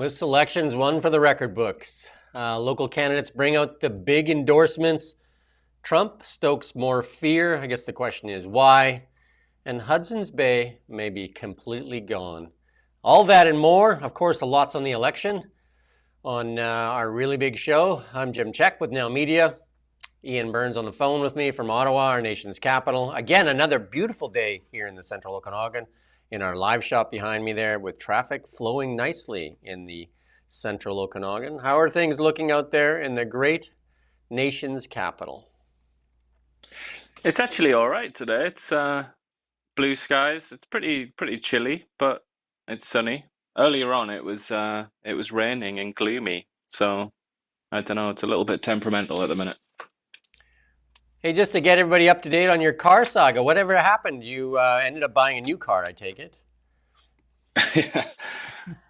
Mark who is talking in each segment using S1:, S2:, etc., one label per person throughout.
S1: With selections, one for the record books. Local candidates bring out the big endorsements. Trump stokes more fear. I guess the question is why? And Hudson's Bay may be completely gone. All that and more. Of course, a lot's on the election. On our really big show, I'm Jim Csek with NowMedia. Iain Burns on the phone with me from Ottawa, our nation's capital. Again, another beautiful day here in the central Okanagan, in our live shop behind me there, with traffic flowing nicely in the central Okanagan. How are things looking out there in the great nation's capital?
S2: It's actually all right today. It's blue skies. It's pretty chilly, but it's sunny. Earlier on, it was raining and gloomy. So I don't know. It's a little bit temperamental at the minute.
S1: Hey, just to get everybody up to date on your car saga, whatever happened? You ended up buying a new car, I take it.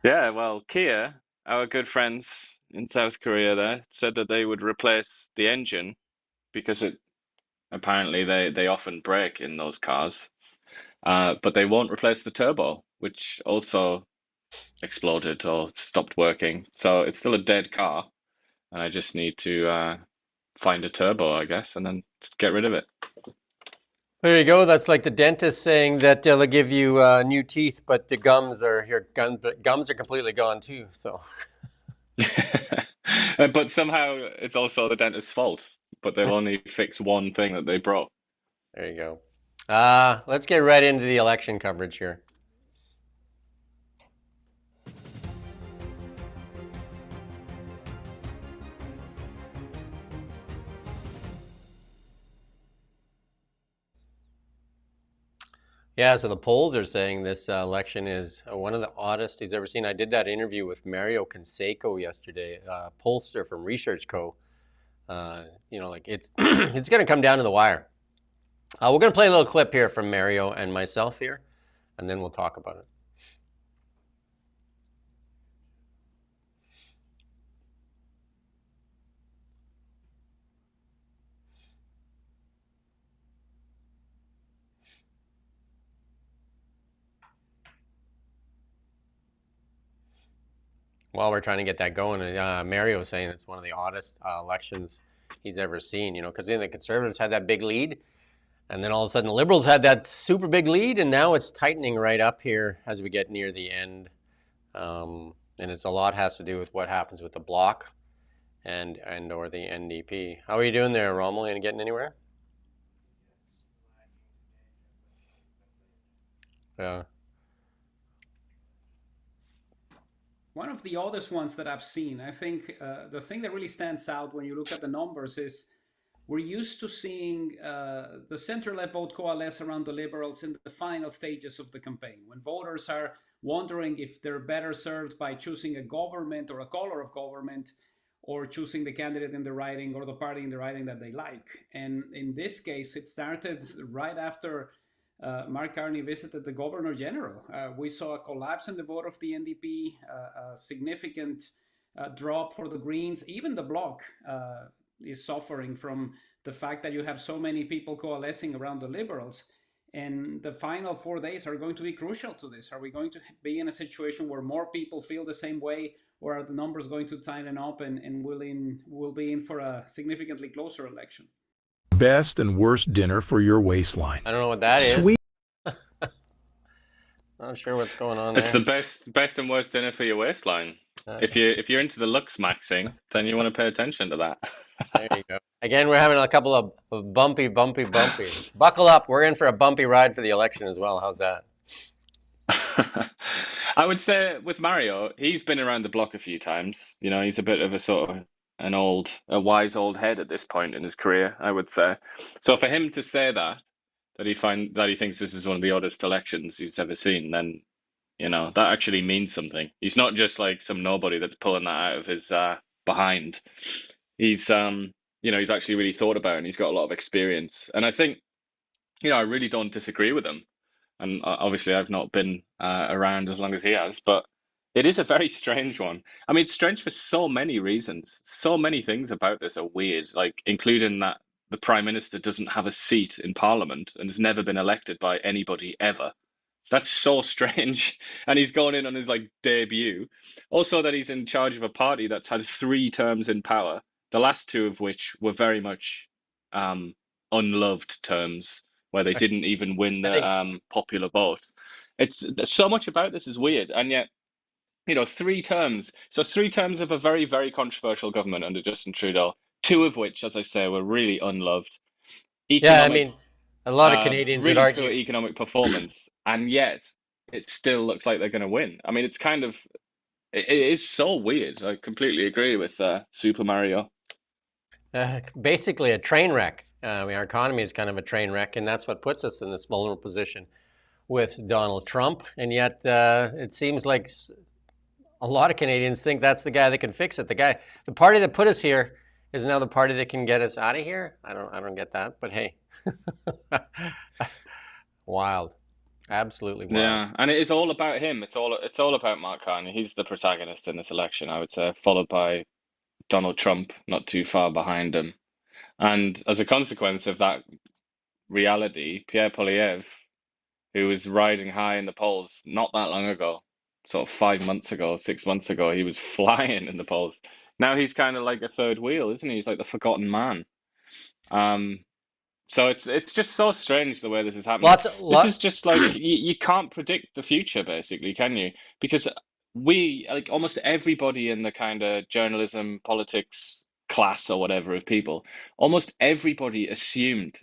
S2: Yeah. Well, Kia, our good friends in South Korea, there said that they would replace the engine because it apparently they often break in those cars. But they won't replace the turbo, which also exploded or stopped working. So it's still a dead car, and I just need to find a turbo, I guess, and then just get rid of it.
S1: There you go. That's like the dentist saying that they'll give you new teeth, but the gums are completely gone too. So,
S2: But somehow it's also the dentist's fault, but they'll only fix one thing that they broke.
S1: there you go. Let's get right into the election coverage here. Yeah, so the polls are saying this election is one of the oddest he's ever seen. I did that interview with Mario Canseco yesterday, pollster from Research Co. It's it's going to come down to the wire. We're going to play a little clip here from Mario and myself here, and then we'll talk about it. While we're trying to get that going, Mario was saying it's one of the oddest elections he's ever seen, because then the Conservatives had that big lead, and then all of a sudden the Liberals had that super big lead, and now it's tightening right up here as we get near the end. And it's a lot has to do with what happens with the Bloc and or the NDP. How are you doing there, Rommel? You getting anywhere? Yeah.
S3: One of the oddest ones that I've seen. I think the thing that really stands out when you look at the numbers is we're used to seeing the center-left vote coalesce around the Liberals in the final stages of the campaign, when voters are wondering if they're better served by choosing a government or a color of government, or choosing the candidate in the riding or the party in the riding that they like. And in this case, it started right after Mark Carney visited the Governor General. We saw a collapse in the vote of the NDP, a significant drop for the Greens. Even the Bloc is suffering from the fact that you have so many people coalescing around the Liberals. And the final 4 days are going to be crucial to this. Are we going to be in a situation where more people feel the same way, or are the numbers going to tighten up and we'll be in for a significantly closer election?
S4: Best and worst dinner for your waistline.
S1: I don't know what that is.
S4: Sweet.
S1: Not sure what's going on
S2: It's
S1: there.
S2: the best and worst dinner for your waistline. If you're into the looks maxing, then you want to pay attention to that.
S1: There you go. Again, we're having a couple of bumpy. Buckle up. We're in for a bumpy ride for the election as well. How's that?
S2: I would say with Mario, he's been around the block a few times. He's a bit of a sort of a wise old head at this point in his career, I would say. So for him to say that he thinks this is one of the oddest elections he's ever seen, then that actually means something. He's not just like some nobody that's pulling that out of his behind. He's he's actually really thought about it, and he's got a lot of experience. And I think I really don't disagree with him. And obviously I've not been around as long as he has, but it is a very strange one. I mean, it's strange for so many reasons. So many things about this are weird, like including that the Prime Minister doesn't have a seat in Parliament and has never been elected by anybody ever. That's so strange. And he's going in on his like debut. Also, that he's in charge of a party that's had 3 terms in power, the last 2 of which were very much unloved terms, where they didn't even win
S1: I
S2: the
S1: think
S2: popular vote. It's so much about this is weird, and yet 3 terms. So 3 terms of a very, very controversial government under Justin Trudeau, 2 of which, as I say, were really unloved.
S1: yeah, I
S2: Economic,
S1: mean, a lot of Canadians would
S2: really poor
S1: argue.
S2: economic performance, and yet it still looks like they're going to win. I mean, it is so weird. I completely agree with Super Mario.
S1: Basically a train wreck. I mean, our economy is kind of a train wreck, and that's what puts us in this vulnerable position with Donald Trump. And yet, it seems like a lot of Canadians think that's the guy that can fix it. The party that put us here, is now the party that can get us out of here. I don't get that, but hey, wild, absolutely wild.
S2: Yeah, and it is all about him. It's all about Mark Carney. He's the protagonist in this election, I would say, followed by Donald Trump, not too far behind him. And as a consequence of that reality, Pierre Poilievre, who was riding high in the polls not that long ago, sort of 5 months ago, 6 months ago, he was flying in the polls. Now he's kind of like a third wheel, isn't he? He's like the forgotten man. So it's just so strange the way this is happening. This is just like you can't predict the future, basically, can you? Because we, like almost everybody in the kind of journalism, politics class or whatever of people, almost everybody assumed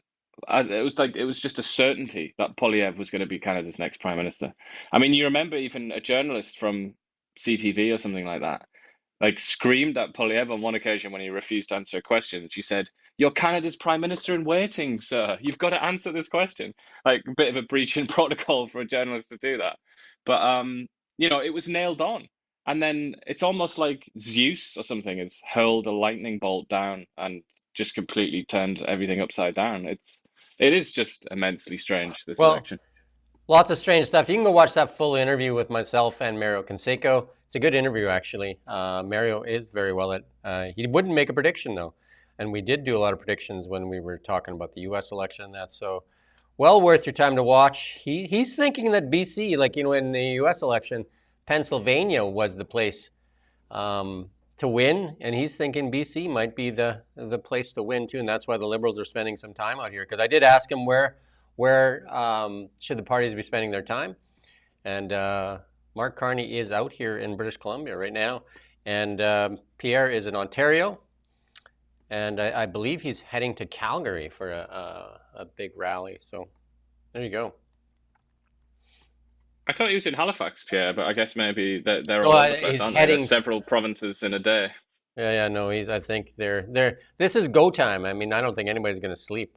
S2: it was just a certainty that Poilievre was going to be Canada's next prime minister. I mean, you remember even a journalist from CTV or something like that, like screamed at Poilievre on one occasion when he refused to answer a question. She said, "You're Canada's prime minister in waiting, sir. You've got to answer this question." Like a bit of a breach in protocol for a journalist to do that. But it was nailed on. And then it's almost like Zeus or something has hurled a lightning bolt down and just completely turned everything upside down. It is just immensely strange, this
S1: Well,
S2: election.
S1: lots of strange stuff. You can go watch that full interview with myself and Mario Canseco. It's a good interview, actually. Mario is very well at. He wouldn't make a prediction though, and we did do a lot of predictions when we were talking about the U.S. election and that. So, well worth your time to watch. He's thinking that BC, like in the U.S. election, Pennsylvania was the place to win, and he's thinking BC might be the place to win too, and that's why the Liberals are spending some time out here. Because I did ask him where should the parties be spending their time, and Mark Carney is out here in British Columbia right now, and Pierre is in Ontario, and I believe he's heading to Calgary for a big rally. So there you go.
S2: I thought he was in Halifax, Pierre, but I guess maybe they're all over the place,
S1: He's
S2: aren't they?
S1: heading.
S2: There's several provinces in a day.
S1: Yeah, no, I think they're. This is go time. I mean, I don't think anybody's going to sleep.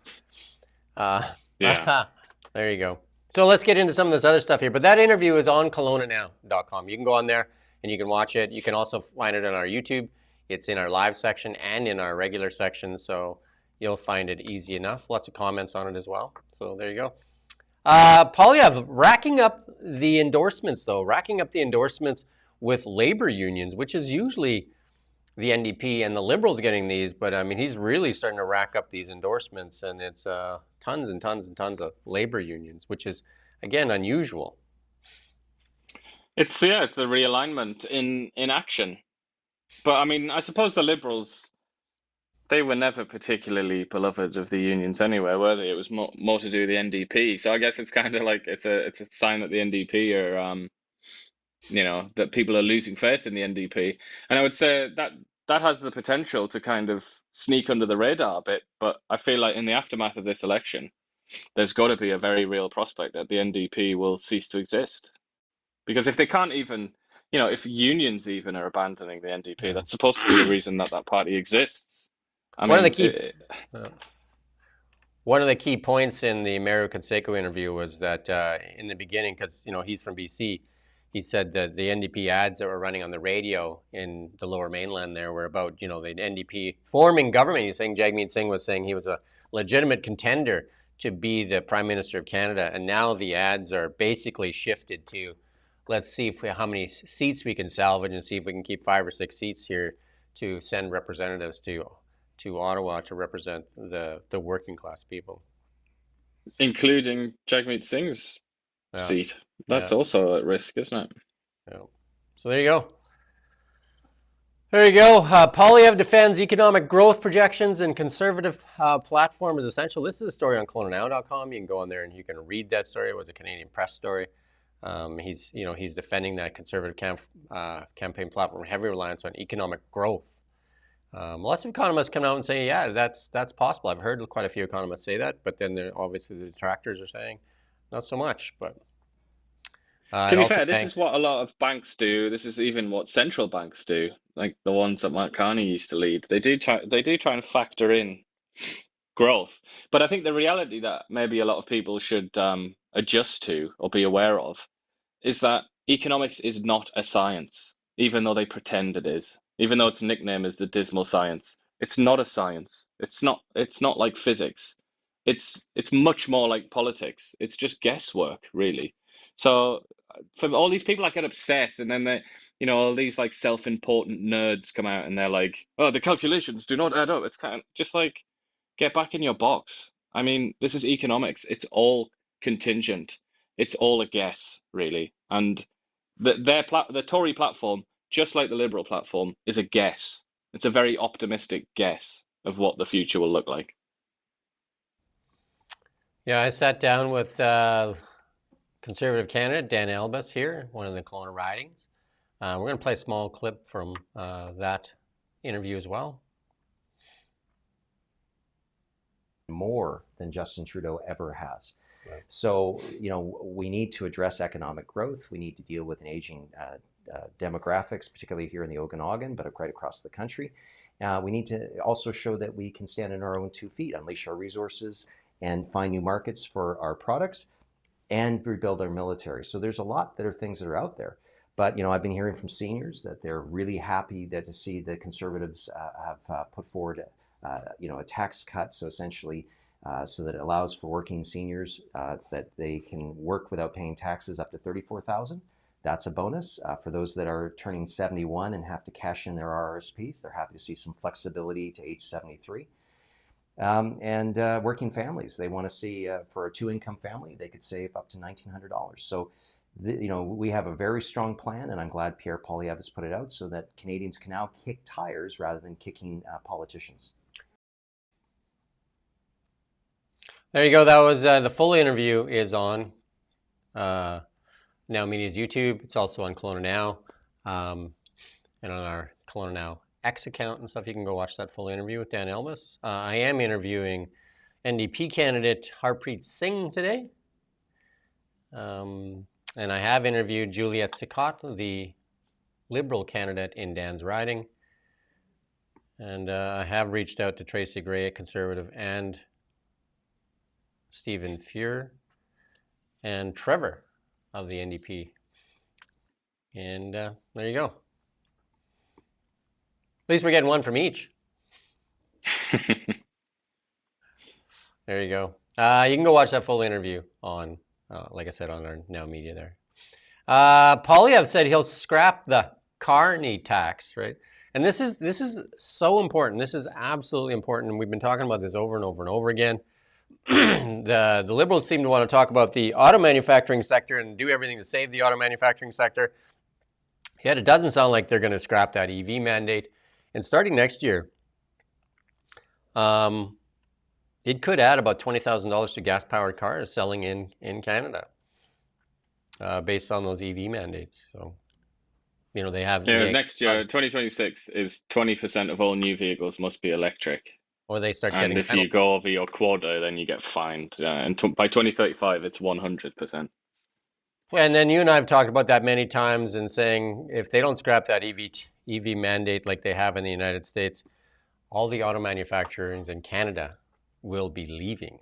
S2: Yeah.
S1: There you go. So let's get into some of this other stuff here. But that interview is on colonanow.com. You can go on there and you can watch it. You can also find it on our YouTube. It's in our live section and in our regular section. So you'll find it easy enough. Lots of comments on it as well. So there you go. Poilievre racking up the endorsements, though. Racking up the endorsements with labor unions, which is usually the NDP and the Liberals getting these, but I mean, he's really starting to rack up these endorsements, and it's tons and tons and tons of labor unions, which is, again, unusual.
S2: It's the realignment in action. But I mean, I suppose the Liberals, they were never particularly beloved of the unions anyway, were they? It was more to do with the NDP. So I guess it's kind of like it's a sign that the NDP are that people are losing faith in the NDP. And I would say that has the potential to kind of sneak under the radar a bit. But I feel like in the aftermath of this election, there's got to be a very real prospect that the NDP will cease to exist. Because if they can't even, if unions even are abandoning the NDP, that's supposed to be the reason that party exists.
S1: One of the key points in the Mario Canseco interview was that in the beginning, because he's from BC, he said that the NDP ads that were running on the radio in the Lower Mainland there were about the NDP forming government. He's saying Jagmeet Singh was saying he was a legitimate contender to be the Prime Minister of Canada, and now the ads are basically shifted to let's see how many seats we can salvage and see if we can keep 5 or 6 seats here to send representatives to Ottawa to represent the working class people.
S2: Including Jagmeet Singh's
S1: Yeah.
S2: seat.
S1: Yeah.
S2: That's also at risk, isn't it?
S1: Yeah. So there you go. There you go. Polyev defends economic growth projections and conservative platform is essential. This is a story on ColonaNow.com. You can go on there and you can read that story. It was a Canadian press story. He's defending that conservative campaign platform, heavy reliance on economic growth. Lots of economists come out and say, yeah, that's possible. I've heard quite a few economists say that, but then obviously the detractors are saying not so much. But
S2: to be fair, this is what a lot of banks do. This is even what central banks do, like the ones that Mark Carney used to lead. They do try and factor in growth. But I think the reality that maybe a lot of people should adjust to or be aware of is that economics is not a science, even though they pretend it is. Even though its nickname is the dismal science, it's not a science. It's not like physics. It's much more like politics. It's just guesswork, really. So for all these people that get upset and then all these like self-important nerds come out and they're like, oh, the calculations do not add up. It's kind of just like, get back in your box. I mean, this is economics. It's all contingent. It's all a guess, really. And the Tory platform, just like the Liberal platform, is a guess. It's a very optimistic guess of what the future will look like.
S1: Yeah, I sat down with Conservative candidate Dan Elbas here, one of the Colona ridings. We're going to play a small clip from that interview as well.
S5: More than Justin Trudeau ever has. Right. So, we need to address economic growth. We need to deal with an aging demographics, particularly here in the Okanagan, but right across the country. We need to also show that we can stand on our own 2 feet, unleash our resources, and find new markets for our products, and rebuild our military. So there's a lot that are things that are out there. But, I've been hearing from seniors that they're really happy to see the Conservatives have put forward a tax cut, so essentially so that it allows for working seniors that they can work without paying taxes up to $34,000. That's a bonus. For those that are turning 71 and have to cash in their RRSPs, they're happy to see some flexibility to age 73. And working families, they want to see for a 2-income family, they could save up to $1,900. So we have a very strong plan, and I'm glad Pierre Poilievre has put it out so that Canadians can now kick tires rather than kicking politicians.
S1: There you go. That was the full interview is on NowMedia's YouTube. It's also on Colona Now and on our Colona Now X account and stuff. You can go watch that full interview with Dan Elbas. I am interviewing NDP candidate Harpreet Singh today. And I have interviewed Juliette Sicot, the Liberal candidate in Dan's riding. And I have reached out to Tracy Gray, a Conservative, and Stephen Fuhr, and Trevor of the NDP. And there you go. At least we're getting one from each. There you go. You can go watch that full interview on, like I said, on our NowMedia there. Poilievre said he'll scrap the Carney tax, right? And this is so important. This is absolutely important, and we've been talking about this over and over and over again. The Liberals seem to want to talk about the auto manufacturing sector and do everything to save the auto manufacturing sector. Yet it doesn't sound like they're going to scrap that EV mandate. And starting next year, it could add about $20,000 to gas-powered cars selling in Canada based on those EV mandates. So, they have...
S2: next year, 2026, is 20% of all new vehicles must be electric.
S1: Or they start getting...
S2: And if you go over your quota, then you get fined. And by 2035, it's 100%.
S1: And then you and I have talked about that many times and saying if they don't scrap that EV mandate like they have in the United States, all the auto manufacturers in Canada will be leaving.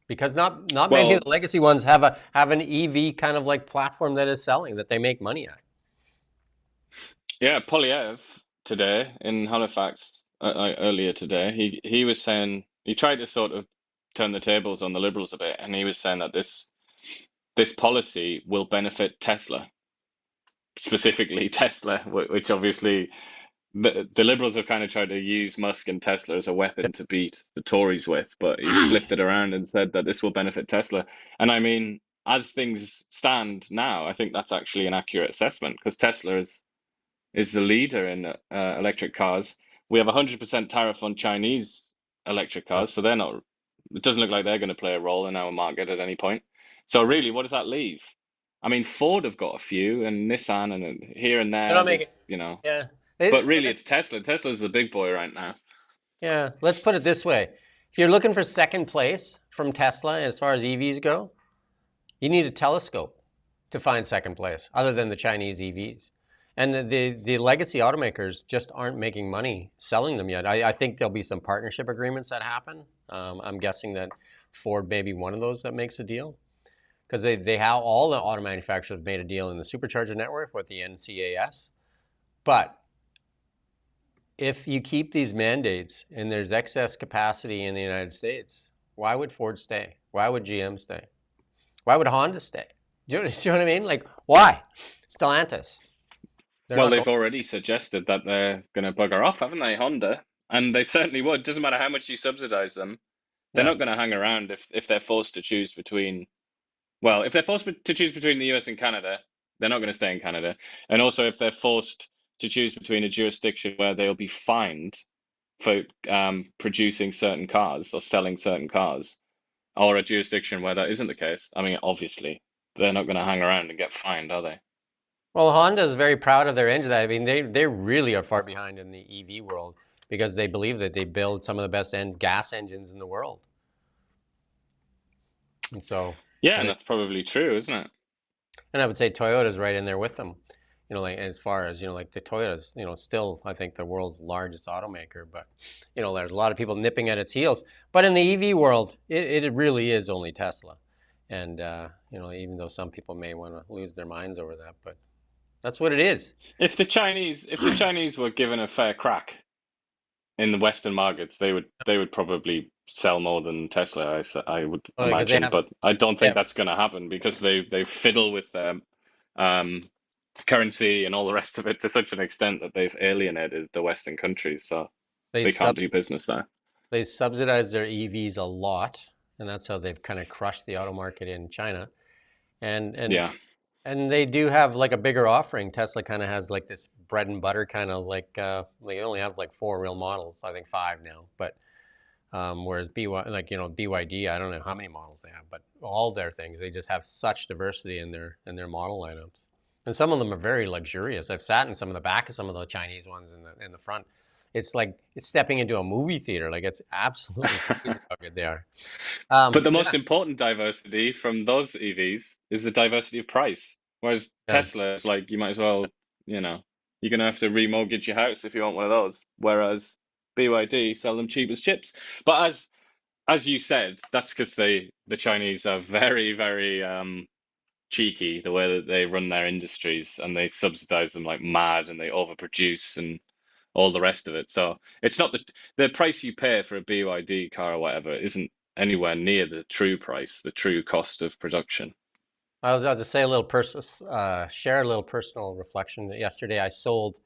S1: Because not many of the legacy ones have an EV kind of like platform that is selling, that they make money at.
S2: Yeah, Poilievre today in Halifax, earlier today, he was saying, he tried to sort of turn the tables on the Liberals a bit, and he was saying that this policy will benefit Tesla, specifically Tesla, which obviously the Liberals have kind of tried to use Musk and Tesla as a weapon to beat the Tories with, but he flipped it around and said that this will benefit Tesla. And I mean, as things stand now, I think that's actually an accurate assessment because Tesla is the leader in electric cars. We have 100% tariff on Chinese electric cars, so they're not. It doesn't look like they're going to play a role in our market at any point. So really, what does that leave? I mean, Ford have got a few, and Nissan, and here and
S1: They're
S2: there.
S1: not making.
S2: There's, you know,
S1: Yeah.
S2: but really,
S1: Let's,
S2: it's Tesla. Tesla's the big boy right now.
S1: yeah. Let's put it this way: if you're looking for second place from Tesla as far as EVs go, you need a telescope to find second place, other than the Chinese EVs. And the legacy automakers just aren't making money selling them yet. I think there'll be some partnership agreements that happen. I'm guessing that Ford may be one of those that makes a deal, because they have all the auto manufacturers have made a deal in the supercharger network with the NCAS. But if you keep these mandates and there's excess capacity in the United States, why would Ford stay? Why would GM stay? Why would Honda stay? Do you know what I mean? Like, why? Stellantis.
S2: Well, they've already suggested that they're going to bugger off, haven't they, Honda? And they certainly would. Doesn't matter how much you subsidize them. They're not going to hang around if they're forced to choose between, well, if they're forced to choose between the US and Canada, they're not going to stay in Canada. And also, if they're forced to choose between a jurisdiction where they'll be fined for producing certain cars or selling certain cars, or a jurisdiction where that isn't the case, I mean, obviously, they're not going to hang around and get fined, are they?
S1: Well, Honda is very proud of their engine. I mean, they really are far behind in the EV world because they believe that they build some of the best gas engines in the world. And so
S2: yeah, and that's probably true, isn't it?
S1: And I would say Toyota's right in there with them. You know, like as far as, you know, like the Toyota's, you know, still I think the world's largest automaker, but you know, there's a lot of people nipping at its heels. But in the EV world, it really is only Tesla. And you know, even though some people may want to lose their minds over that, but that's what it is.
S2: If the Chinese were given a fair crack in the Western markets, they would probably sell more than Tesla, I would imagine. But I don't think that's going to happen because they fiddle with their currency and all the rest of it to such an extent that they've alienated the Western countries, so they can't do business there.
S1: They subsidize their EVs a lot, and that's how they've kind of crushed the auto market in China. And
S2: yeah.
S1: And they do have like a bigger offering. Tesla kind of has like this bread and butter kind of like, they only have like 4 real models, I think 5 now. But whereas BYD, I don't know how many models they have, but all their things, they just have such diversity in their model lineups. And some of them are very luxurious. I've sat in some of the back of some of the Chinese ones in the front. It's like it's stepping into a movie theater. Like it's absolutely crazy how good they are.
S2: But the most important diversity from those EVs is the diversity of price. Whereas Tesla is like, you might as well, you know, you're going to have to remortgage your house if you want one of those. Whereas BYD sell them cheap as chips. But as you said, that's because the Chinese are very, very cheeky the way that they run their industries, and they subsidize them like mad, and they overproduce and all the rest of it. So it's not the price you pay for a BYD car or whatever isn't anywhere near the true price, the true cost of production.
S1: I'll just say share a little personal reflection. Yesterday, I sold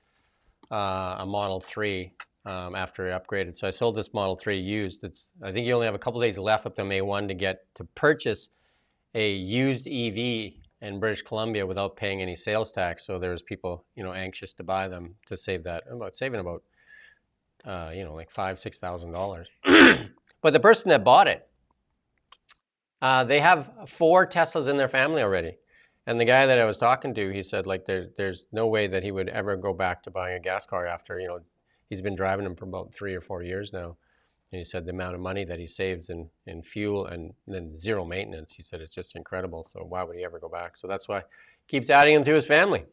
S1: a Model 3 after it upgraded. So I sold this Model 3 used. I think you only have a couple days left up to May 1 to purchase a used EV in British Columbia without paying any sales tax. So there was people, you know, anxious to buy them to save saving about you know, like $5,000-6,000. But the person that bought it, they have 4 Teslas in their family already. And the guy that I was talking to, he said like there's no way that he would ever go back to buying a gas car after, you know, he's been driving them for about 3 or 4 years now. And he said the amount of money that he saves in fuel and then zero maintenance, he said it's just incredible. So why would he ever go back? So that's why he keeps adding them to his family.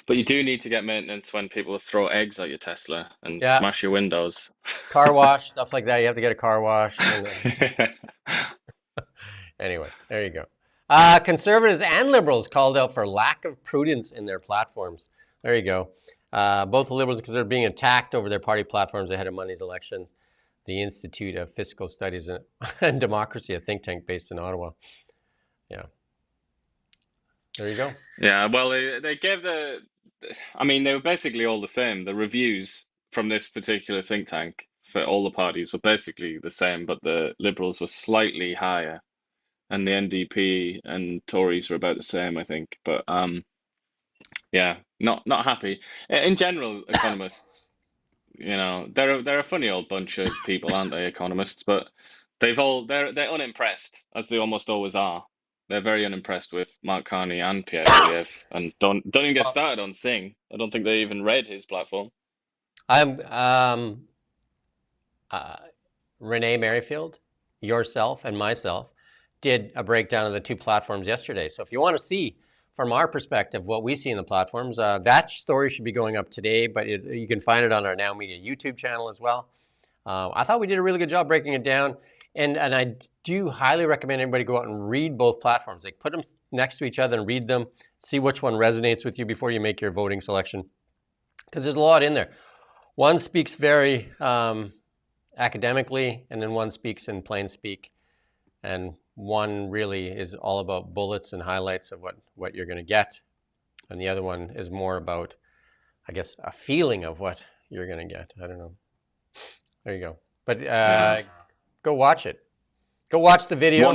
S2: But you do need to get maintenance when people throw eggs at your Tesla and smash your windows.
S1: Car wash, stuff like that. You have to get a car wash. Anyway, there you go. Conservatives and liberals called out for lack of prudence in their platforms. There you go. Both the Liberals and Conservatives being attacked over their party platforms ahead of Monday's election. The Institute of Fiscal Studies and Democracy, a think tank based in Ottawa. Yeah. There you go.
S2: Yeah, well, they gave I mean, they were basically all the same. The reviews from this particular think tank for all the parties were basically the same, but the Liberals were slightly higher and the NDP and Tories are about the same, I think. But yeah, not happy. In general, economists, they're a funny old bunch of people, aren't they, economists? But they're unimpressed, as they almost always are. They're very unimpressed with Mark Carney and Pierre Poilievre, and don't even get started on Singh. I don't think they even read his platform.
S1: I'm Renee Merrifield, yourself, and myself did a breakdown of the two platforms yesterday. So if you want to see from our perspective what we see in the platforms, that story should be going up today, but you can find it on our NowMedia YouTube channel as well. I thought we did a really good job breaking it down, and I do highly recommend everybody go out and read both platforms. Like, put them next to each other and read them, see which one resonates with you before you make your voting selection, because there's a lot in there. One speaks very academically, and then one speaks in plain speak, and one really is all about bullets and highlights of what you're going to get, and the other one is more about, I guess, a feeling of what you're going to get. I don't know. There you go. But go watch it. Go watch the video.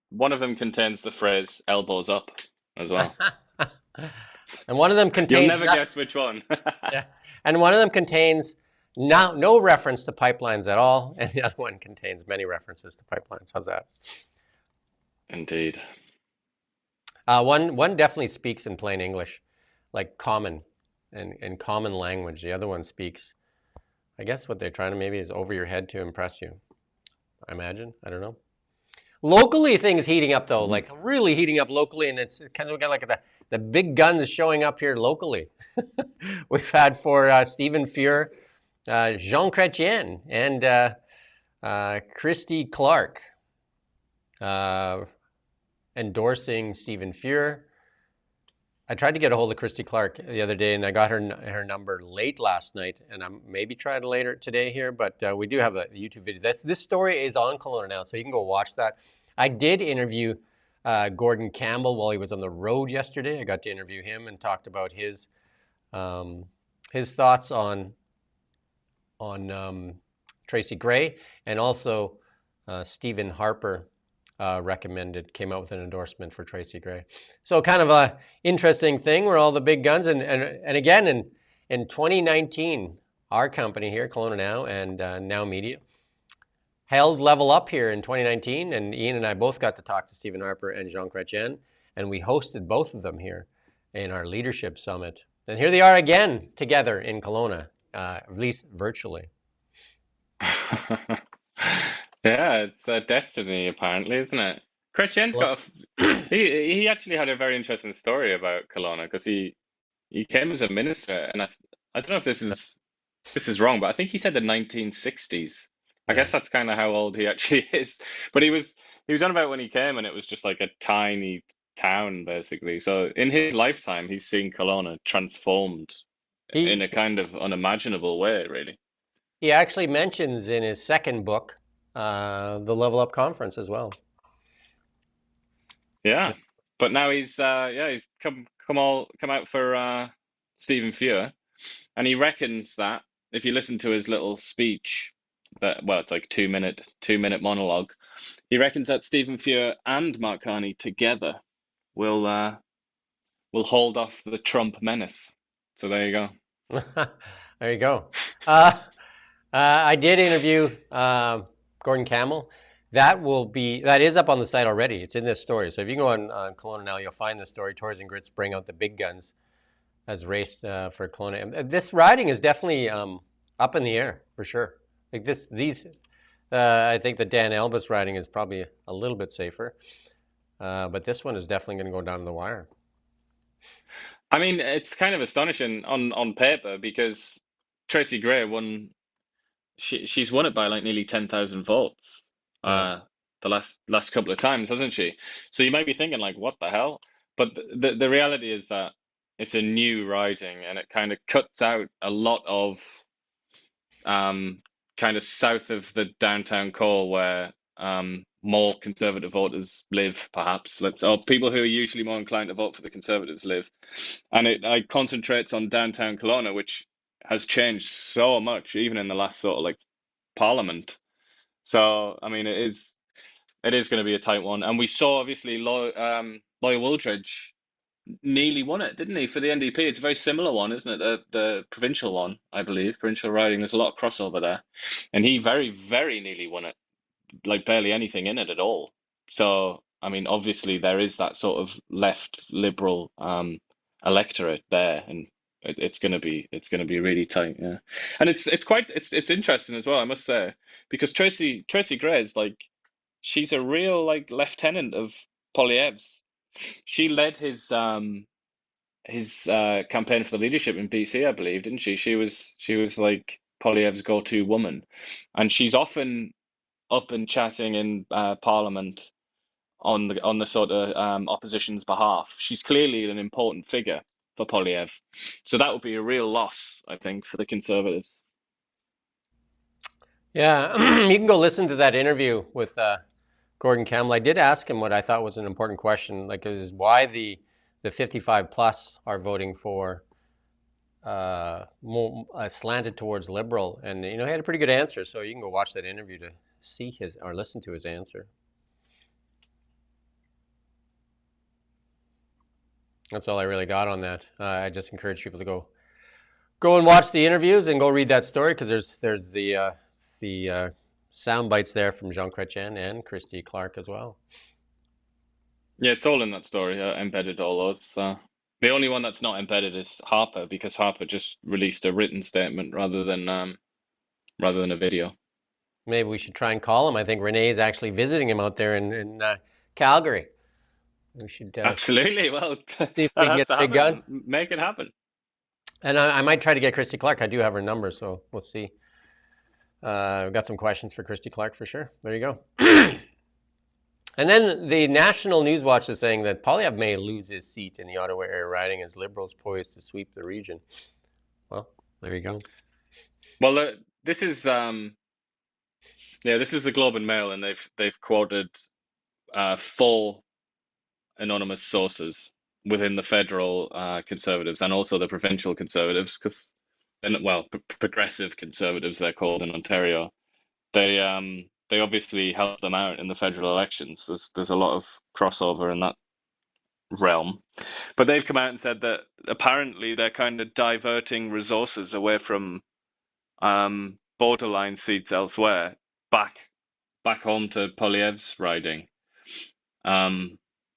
S2: One of them contains the phrase "elbows up" as well.
S1: And one of them contains.
S2: You'll never guess which one.
S1: Yeah. And one of them contains no reference to pipelines at all, and the other one contains many references to pipelines. How's that?
S2: Indeed.
S1: One definitely speaks in plain English, like common and common language. The other one speaks, I guess what they're trying to maybe is over your head to impress you. I imagine. I don't know. Locally, things heating up though, like really heating up locally, and it's kind of like the big guns showing up here locally. We've had for Stephen Fuhr, Jean Chrétien, and Christy Clark endorsing Stephen Fuhr. I tried to get a hold of Christy Clark the other day, and I got her number late last night, and I'm maybe trying later today here, but we do have a YouTube video. This story is on Colona now, so you can go watch that. I did interview Gordon Campbell while he was on the road yesterday. I got to interview him and talked about his thoughts on Tracy Gray, and also Stephen Harper came out with an endorsement for Tracy Gray. So kind of a interesting thing where all the big guns, and again in 2019, our company here, Colona Now and NowMedia, held Level Up here in 2019, and Iain and I both got to talk to Stephen Harper and Jean Chrétien, and we hosted both of them here in our leadership summit. And here they are again together in Colona, at least virtually.
S2: Yeah, it's destiny, apparently, isn't it? Cretchen's he actually had a very interesting story about Colona, because he came as a minister, and I don't know if this is wrong, but I think he said the 1960s. I guess that's kind of how old he actually is. But he was on about when he came, and it was just like a tiny town, basically. So in his lifetime, he's seen Colona transformed in a kind of unimaginable way, really.
S1: He actually mentions in his second book the Level Up conference as well.
S2: Yeah, but now he's come out for Stephen Fuhr, and he reckons that if you listen to his little speech, it's like 2-minute monologue, he reckons that Stephen Fuhr and Mark Carney together will hold off the Trump menace. So there you go.
S1: There you go. I did interview Gordon Campbell. That is up on the site already. It's in this story. So if you go on Colona Now, you'll find the story. Tories and Grits bring out the big guns as race for Colona. And this riding is definitely up in the air for sure. Like I think the Dan Elbis riding is probably a little bit safer, but this one is definitely going to go down to the wire.
S2: I mean, it's kind of astonishing on paper, because Tracy Gray won. She's won it by like nearly 10,000 votes the last couple of times, hasn't she? So you might be thinking, like, what the hell? But the reality is that it's a new riding, and it kind of cuts out a lot of kind of south of the downtown core, where more conservative voters live, perhaps. Or people who are usually more inclined to vote for the Conservatives live. And it concentrates on downtown Colona, which has changed so much, even in the last sort of like Parliament. So, I mean, it is It is going to be a tight one, and we saw obviously Lawyer Wooldridge nearly won it, didn't he, for the NDP? It's a very similar one, isn't it? The provincial one, I believe, provincial riding. There's a lot of crossover there, and he very, very nearly won it, like barely anything in it at all. So, I mean, obviously there is that sort of left liberal electorate there, and it's gonna be really tight, yeah. And it's interesting as well, I must say, because Tracy Gray's like she's a real like lieutenant of Poilievre's. She led his campaign for the leadership in BC, I believe, didn't she? She was like Poilievre's go-to woman, and she's often up and chatting in Parliament on the sort of opposition's behalf. She's clearly an important figure for Poilievre, so that would be a real loss, I think, for the Conservatives.
S1: Yeah, you can go listen to that interview with Gordon Campbell. I did ask him what I thought was an important question, like is why the 55 plus are voting for more slanted towards liberal, and he had a pretty good answer. So you can go watch that interview to see his or listen to his answer. That's all I really got on that. I just encourage people to go and watch the interviews and go read that story, because there's the sound bites there from Jean Cretchen and Christy Clark as well.
S2: Yeah, it's all in that story, embedded all those. The only one that's not embedded is Harper, because Harper just released a written statement rather than a video.
S1: Maybe we should try and call him. I think Renee is actually visiting him out there in Calgary. We should
S2: absolutely. Well,
S1: see if we can get the big gun.
S2: Make it happen.
S1: And I might try to get Christy Clark. I do have her number, so we'll see. We've got some questions for Christy Clark for sure. There you go. And then the National News Watch is saying that Poilievre may lose his seat in the Ottawa area riding as Liberals poised to sweep the region. Well, there you go.
S2: Well, this is the Globe and Mail, and they've quoted 4 anonymous sources within the federal Conservatives and also the provincial Conservatives, because progressive Conservatives they're called in Ontario. They obviously help them out in the federal elections. There's a lot of crossover in that realm, but they've come out and said that apparently they're kind of diverting resources away from borderline seats elsewhere back home to Poilievre's riding.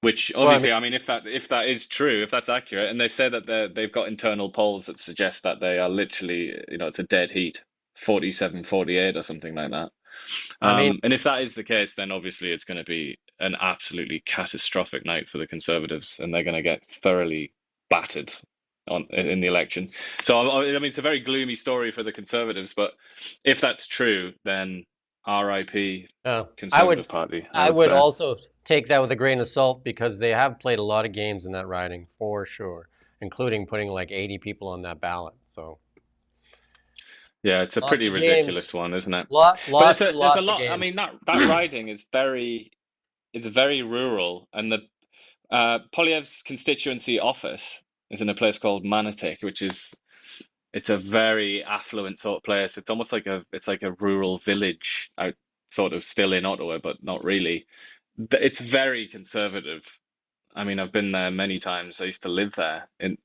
S2: Which obviously, I mean, if that is true, if that's accurate, and they say that they've got internal polls that suggest that they are literally, it's a dead heat, 47-48 or something like that. And if that is the case, then obviously it's going to be an absolutely catastrophic night for the Conservatives, and they're going to get thoroughly battered in the election. So I mean, it's a very gloomy story for the Conservatives, but if that's true, then RIP Conservative Party.
S1: I would also take that with a grain of salt, because they have played a lot of games in that riding for sure, including putting like 80 people on that ballot. So
S2: yeah, it's a pretty ridiculous one, isn't it?
S1: Lots of games.
S2: I mean, that riding is very rural, and the Poilievre's constituency office is in a place called Manotick, which it's a very affluent sort of place. It's almost like a rural village out, sort of still in Ottawa, but not really. It's very conservative. I mean, I've been there many times. I used to live there in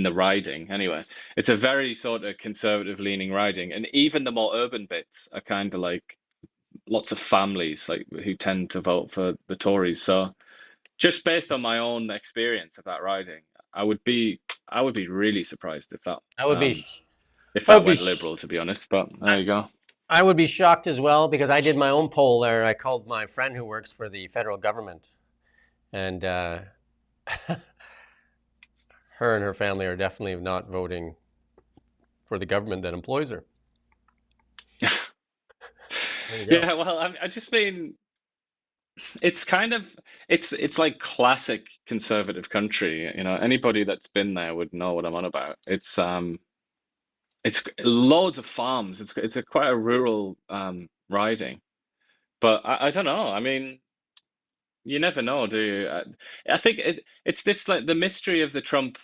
S2: the riding. Anyway, it's a very sort of conservative leaning riding, and even the more urban bits are kind of like lots of families like who tend to vote for the Tories. So just based on my own experience of that riding, I would be really surprised if that went Liberal, to be honest. But there you go.
S1: I would be shocked as well, because I did my own poll there. I called my friend who works for the federal government, and her and her family are definitely not voting for the government that employs her.
S2: Yeah, well, I just mean, it's kind of it's like classic conservative country. Anybody that's been there would know what I'm on about. It's loads of farms. It's quite a rural riding, but I don't know. I mean, you never know, do you? I think it's this, like, the mystery of the Trump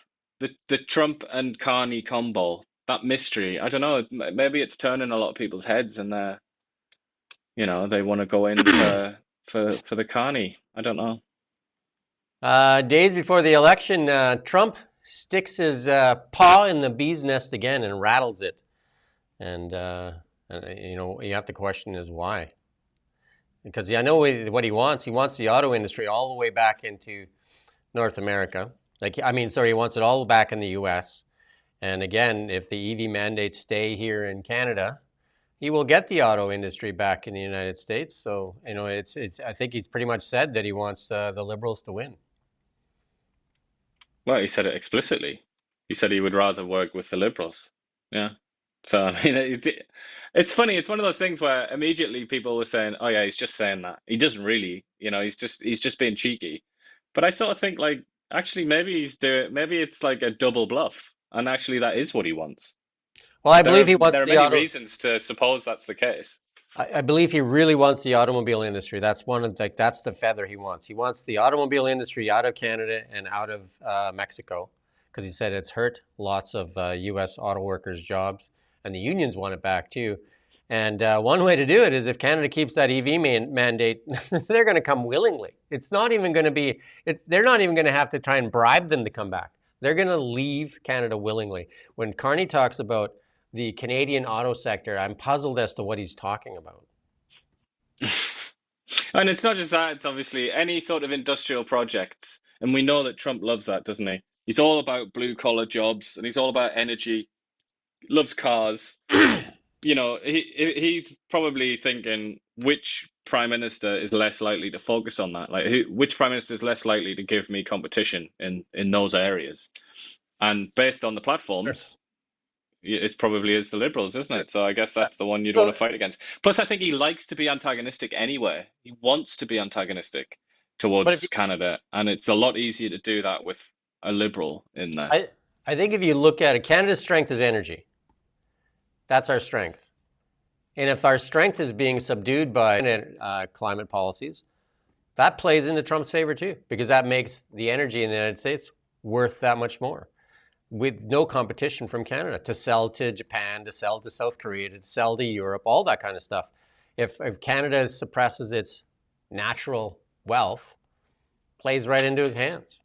S2: and Carney combo. That mystery. I don't know. Maybe it's turning a lot of people's heads, and they want to go in for the Carney. I don't know.
S1: Days before the election, Trump sticks his paw in the bee's nest again and rattles it. And you have to question is why. Because I know what he wants. He wants the auto industry all the way back into North America. He wants it all back in the U.S. And again, if the EV mandates stay here in Canada, he will get the auto industry back in the United States. So, I think he's pretty much said that he wants the Liberals to win.
S2: Well, he said it explicitly. He said he would rather work with the Liberals. Yeah. So, I mean, it's funny. It's one of those things where immediately people were saying, "Oh yeah, he's just saying that." He doesn't really, he's just being cheeky. But I sort of think like, actually, maybe it's like a double bluff, and actually that is what he wants.
S1: Well, I believe he wants
S2: there are many reasons to suppose that's the case.
S1: I believe he really wants the automobile industry. That's that's the feather he wants. He wants the automobile industry out of Canada and out of Mexico, because he said it's hurt lots of U.S. auto workers' jobs, and the unions want it back too. And one way to do it is if Canada keeps that EV mandate, they're going to come willingly. It's not even going to be. They're not even going to have to try and bribe them to come back. They're going to leave Canada willingly. When Carney talks about the Canadian auto sector, I'm puzzled as to what he's talking about.
S2: And it's not just that, it's obviously any sort of industrial projects. And we know that Trump loves that, doesn't he? He's all about blue collar jobs and he's all about energy, loves cars. He's probably thinking which prime minister is less likely to focus on that? Like which prime minister is less likely to give me competition in those areas? And based on the platforms, it probably is the Liberals, isn't it? So I guess that's the one you'd want to fight against. Plus, I think he likes to be antagonistic anyway. He wants to be antagonistic towards Canada, and it's a lot easier to do that with a Liberal in there.
S1: I think if you look at it, Canada's strength is energy. That's our strength. And if our strength is being subdued by climate policies, that plays into Trump's favor too, because that makes the energy in the United States worth that much more, with no competition from Canada to sell to Japan, to sell to South Korea, to sell to Europe, all that kind of stuff. If Canada suppresses its natural wealth, plays right into his hands,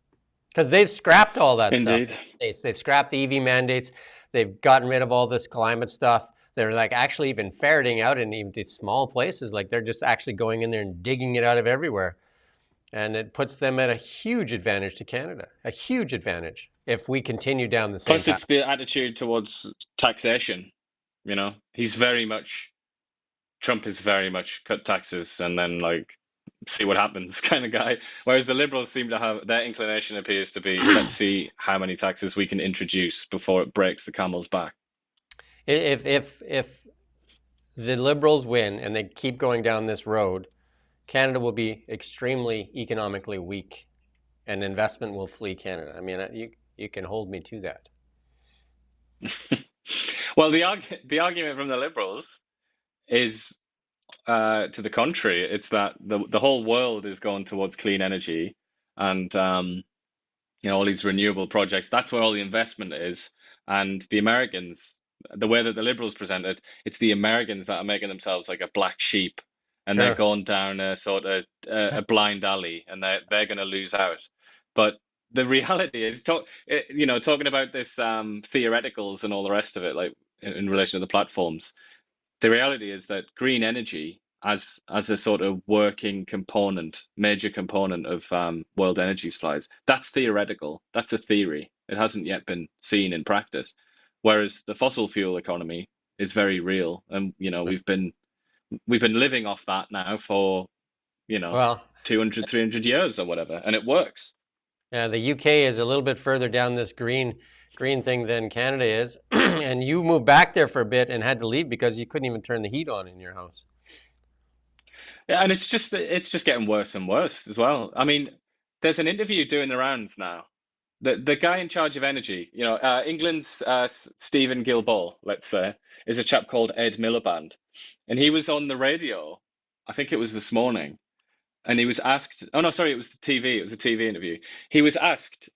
S1: because they've scrapped all that stuff. They've scrapped the EV mandates. They've gotten rid of all this climate stuff. They're like actually even ferreting out in even these small places. Like they're just actually going in there and digging it out of everywhere. And it puts them at a huge advantage to Canada, a huge advantage if we continue down the same path.
S2: Plus, it's the attitude towards taxation. Trump is very much cut taxes and then like see what happens kind of guy. Whereas the Liberals seem to have, their inclination appears to be, let's see how many taxes we can introduce before it breaks the camel's back.
S1: If the Liberals win and they keep going down this road, Canada will be extremely economically weak, and investment will flee Canada. I mean, you can hold me to that.
S2: Well, the argument from the Liberals is to the contrary. It's that the whole world is going towards clean energy, and all these renewable projects. That's where all the investment is, and the Americans. The way that the Liberals present it, it's the Americans that are making themselves like a black sheep, and they're going down a sort of a blind alley, and they're going to lose out. But the reality is, talking about this theoreticals and all the rest of it, like in relation to the platforms, the reality is that green energy as a sort of working component, major component of world energy supplies, that's theoretical. That's a theory. It hasn't yet been seen in practice. Whereas the fossil fuel economy is very real, and we've been living off that now for 200, 300 years or whatever, and it works.
S1: Yeah, the UK is a little bit further down this green thing than Canada is, and you moved back there for a bit and had to leave because you couldn't even turn the heat on in your house.
S2: Yeah, and it's just getting worse and worse as well. I mean, there's an interview doing the rounds now. The guy in charge of energy, England's Stephen Gilboa, let's say, is a chap called Ed Miliband. And he was on the radio, I think it was this morning, and he was asked, oh no, sorry, it was a TV interview. He was asked,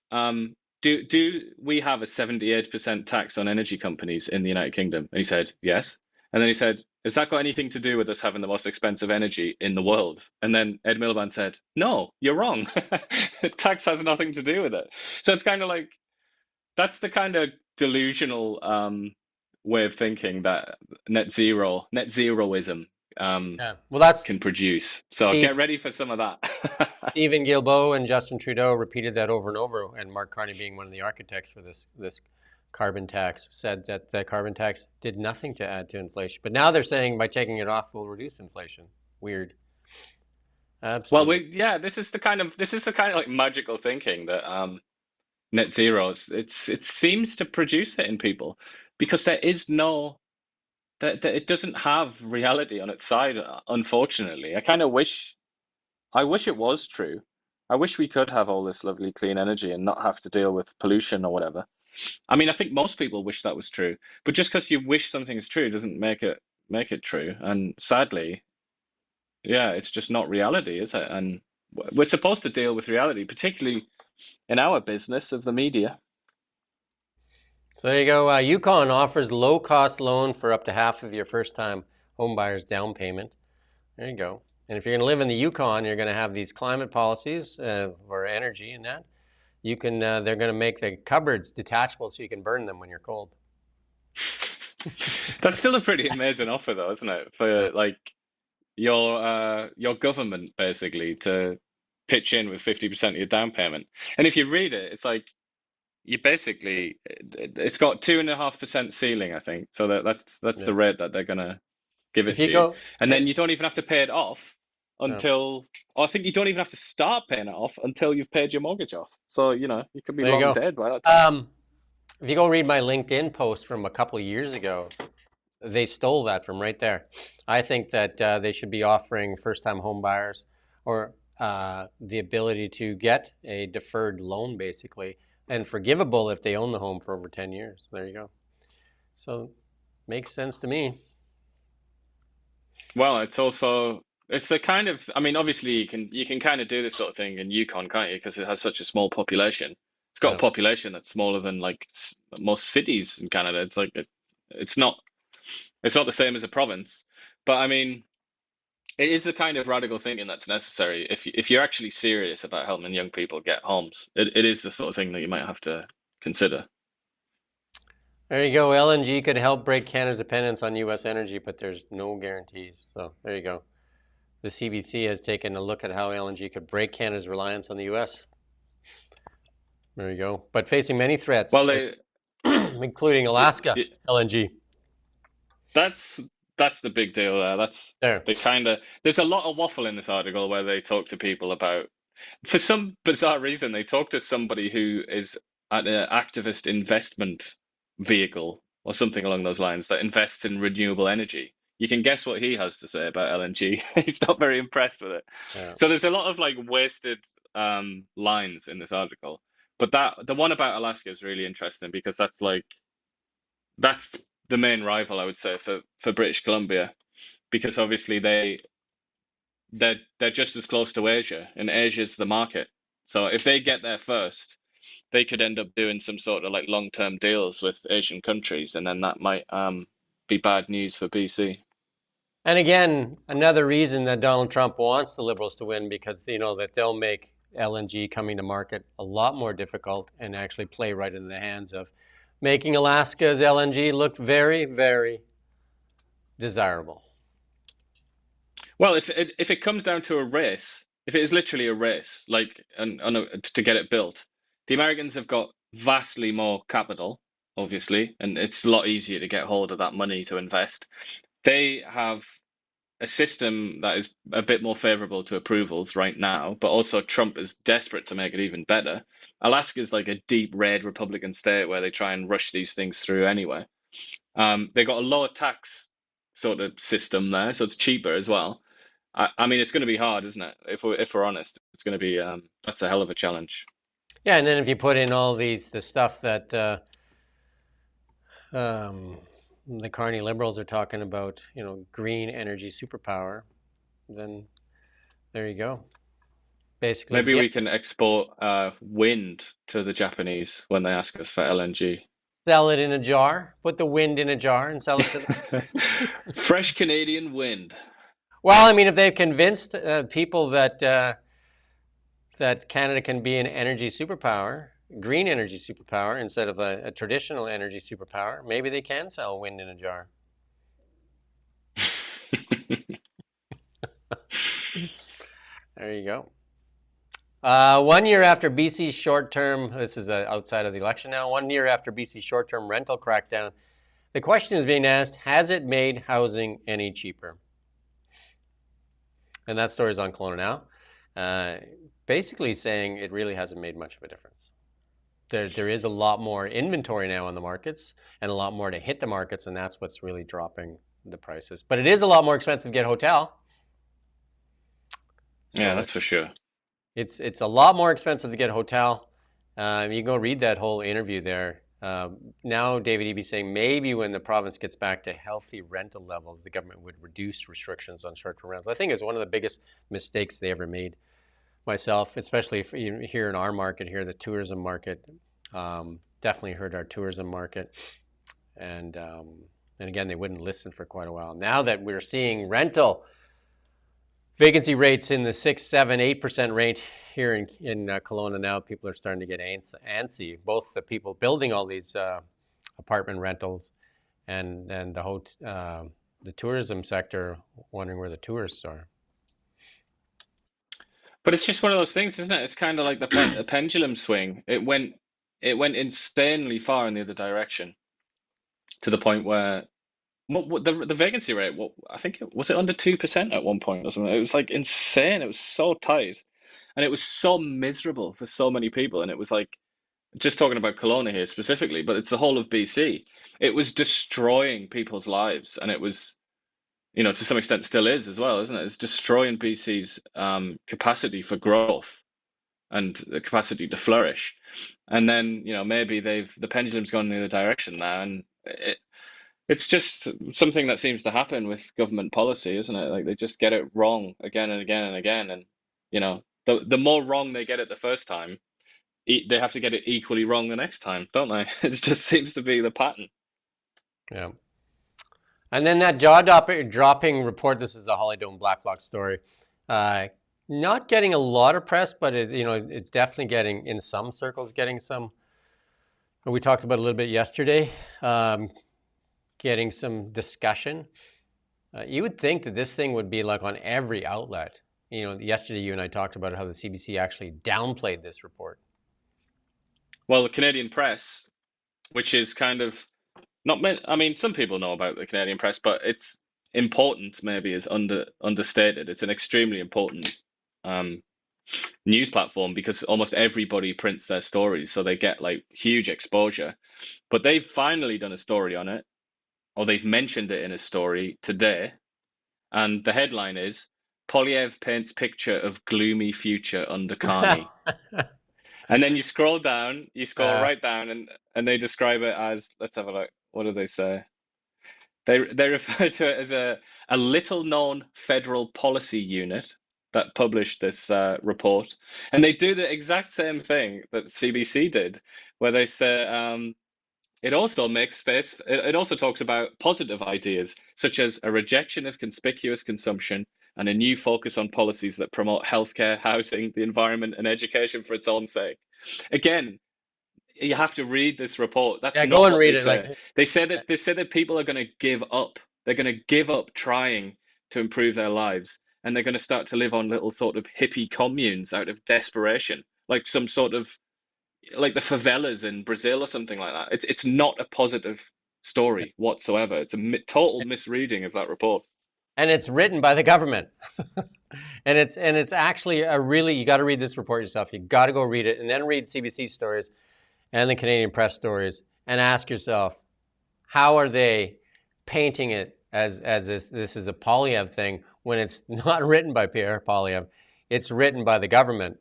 S2: do we have a 78% tax on energy companies in the United Kingdom? And he said, yes. And then he said, has that got anything to do with us having the most expensive energy in the world? And then Ed Miliband said, no, you're wrong. Tax has nothing to do with it. So it's kind of like, that's the kind of delusional way of thinking that net zeroism
S1: Yeah. Well, that's
S2: can produce. So
S1: Steve,
S2: get ready for some of that.
S1: Stephen Guilbeault and Justin Trudeau repeated that over and over, and Mark Carney, being one of the architects for this carbon tax, said that the carbon tax did nothing to add to inflation. But now they're saying by taking it off will reduce inflation. Weird. Absolutely.
S2: Well, this is the kind of like magical thinking that net zeros. It seems to produce it in people because there is no that it doesn't have reality on its side. Unfortunately, I wish it was true. I wish we could have all this lovely clean energy and not have to deal with pollution or whatever. I mean, I think most people wish that was true, but just because you wish something's true doesn't make it true. And sadly, yeah, it's just not reality, is it? And we're supposed to deal with reality, particularly in our business of the media.
S1: So there you go. Yukon offers low-cost loan for up to half of your first-time homebuyer's down payment. There you go. And if you're going to live in the Yukon, you're going to have these climate policies for energy and that. You can. They're going to make the cupboards detachable so you can burn them when you're cold.
S2: That's still a pretty amazing offer, though, isn't it? For like your government basically to pitch in with 50% of your down payment. And if you read it, it's like you basically it's got 2.5% ceiling, I think. So that's the rate that they're gonna give it
S1: If you
S2: to
S1: go,
S2: you. And then you don't even have to pay it off until, or I think you don't even have to start paying it off until you've paid your mortgage off. So, you could be
S1: there you
S2: long
S1: go.
S2: dead by that time.
S1: If you go read my LinkedIn post from a couple of years ago, they stole that from right there. I think that they should be offering first-time home buyers or the ability to get a deferred loan, basically, and forgivable if they own the home for over 10 years. There you go. So makes sense to me.
S2: Well, it's the kind of, I mean, obviously you can kind of do this sort of thing in Yukon, can't you? Because it has such a small population. It's got a population that's smaller than like most cities in Canada. It's like it's not the same as a province, but I mean, it is the kind of radical thinking that's necessary if you're actually serious about helping young people get homes. It is the sort of thing that you might have to consider.
S1: There you go. LNG could help break Canada's dependence on U.S. energy, but there's no guarantees. So there you go. The CBC has taken a look at how LNG could break Canada's reliance on the U.S. There you go. But facing many threats,
S2: Well,
S1: including Alaska LNG.
S2: That's the big deal there. That's the kind of, there's a lot of waffle in this article where they talk to people about, for some bizarre reason, they talk to somebody who is at an activist investment vehicle or something along those lines that invests in renewable energy. You can guess what he has to say about LNG. He's not very impressed with it.
S1: Yeah.
S2: So there's a lot of like wasted lines in this article. But the one about Alaska is really interesting because that's the main rival, I would say, for British Columbia, because obviously they're just as close to Asia, and Asia's the market. So if they get there first, they could end up doing some sort of like long-term deals with Asian countries, and then that might be bad news for BC.
S1: And again, another reason that Donald Trump wants the Liberals to win, because that they'll make LNG coming to market a lot more difficult and actually play right into the hands of making Alaska's LNG look very, very desirable.
S2: Well, if it comes down to a race, if it is literally a race, like to get it built, the Americans have got vastly more capital, obviously, and it's a lot easier to get hold of that money to invest. They have a system that is a bit more favorable to approvals right now, but also Trump is desperate to make it even better. Alaska is like a deep red Republican state where they try and rush these things through anyway. They got a lower tax sort of system there, so it's cheaper as well. I mean, it's going to be hard, isn't it? If we're honest, it's going to be that's a hell of a challenge.
S1: Yeah, and then if you put in all the stuff that the Carney Liberals are talking about, green energy superpower, then there you go. Basically,
S2: maybe we can export wind to the Japanese when they ask us for LNG.
S1: Sell it in a jar. Put the wind in a jar and sell it to them.
S2: Fresh Canadian wind.
S1: Well, I mean, if they've convinced people that that Canada can be an energy superpower, green energy superpower, instead of a traditional energy superpower, maybe they can sell wind in a jar. There you go. 1 year after BC's short-term, this is outside of the election now, 1 year after BC's short-term rental crackdown, the question is being asked, has it made housing any cheaper? And that story is on Colona now. Basically saying it really hasn't made much of a difference. There is a lot more inventory now on the markets and a lot more to hit the markets, and that's what's really dropping the prices. But it is a lot more expensive to get a hotel. So
S2: yeah, that's for sure.
S1: It's a lot more expensive to get a hotel. You can go read that whole interview there. Now David Eby saying maybe when the province gets back to healthy rental levels, the government would reduce restrictions on short-term rentals. I think it's one of the biggest mistakes they ever made. Myself, especially here in our market here, the tourism market, definitely hurt our tourism market. And again, they wouldn't listen for quite a while. Now that we're seeing rental vacancy rates in the 6, 7, 8% range here in Colona now, people are starting to get antsy. Both the people building all these apartment rentals and the tourism sector wondering where the tourists are.
S2: But it's just one of those things, isn't it? It's kind of like the pendulum swing. It went insanely far in the other direction, to the point where the vacancy rate, I think was it under 2% at one point or something? It was like insane. It was so tight, and it was so miserable for so many people. And it was like, just talking about Kelowna here specifically, but it's the whole of BC. It was destroying people's lives, and it was, to some extent still is as well, isn't it? It's destroying BC's capacity for growth and the capacity to flourish. And then, maybe the pendulum's gone in the other direction now, and it's just something that seems to happen with government policy, isn't it? Like they just get it wrong again and again and again, and the more wrong they get it the first time, they have to get it equally wrong the next time, don't they? It just seems to be the pattern.
S1: Yeah. And then that jaw-dropping report, this is the Holydome Blacklock story, not getting a lot of press, but it's definitely getting, in some circles, getting some, we talked about a little bit yesterday, getting some discussion. You would think that this thing would be like on every outlet. Yesterday you and I talked about how the CBC actually downplayed this report.
S2: Well, the Canadian press, which is kind of not meant, I mean, some people know about the Canadian press, but its importance maybe is understated. It's an extremely important news platform because almost everybody prints their stories, so they get like huge exposure. But they've finally done a story on it, or they've mentioned it in a story today, and the headline is Poilievre paints picture of gloomy future under Carney. And then you scroll right down, and they describe it as, let's have a look. What do they say? They refer to it as a little known federal policy unit that published this report, and they do the exact same thing that CBC did, where they say it also makes space. It also talks about positive ideas such as a rejection of conspicuous consumption and a new focus on policies that promote healthcare, housing, the environment, and education for its own sake. Again, you have to read this report. That's not
S1: go and
S2: what
S1: read
S2: they
S1: it.
S2: say. They say that people are going to give up. They're going to give up trying to improve their lives, and they're going to start to live on little sort of hippie communes out of desperation, like some sort of like the favelas in Brazil or something like that. It's not a positive story whatsoever. It's a total misreading of that report.
S1: And it's written by the government. and it's actually you got to read this report yourself. You got to go read it and then read CBC stories and the Canadian press stories and ask yourself, how are they painting it as this is a Poilievre thing when it's not written by Pierre Poilievre, it's written by the government.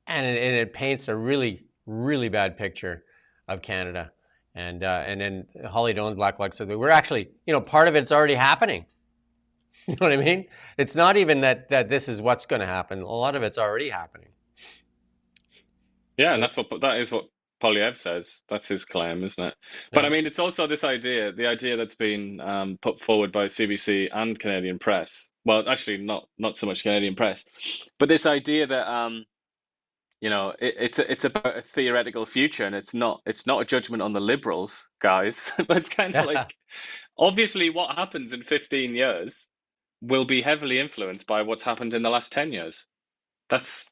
S1: And it paints a really, really bad picture of Canada. And then Holydome Blacklock said that we're actually, part of it's already happening. You know what I mean? It's not even that this is what's going to happen. A lot of it's already happening.
S2: Yeah, and that is what Polyev says. That's his claim, isn't it? But I
S1: Yeah.
S2: mean, it's also this idea, the idea that's been put forward by CBC and Canadian press. Well, actually, not so much Canadian press, but this idea that it's about a theoretical future, and it's not a judgment on the Liberals, guys. But it's kind of
S1: Yeah.
S2: like, obviously, what happens in 15 years will be heavily influenced by what's happened in the last 10 years. That's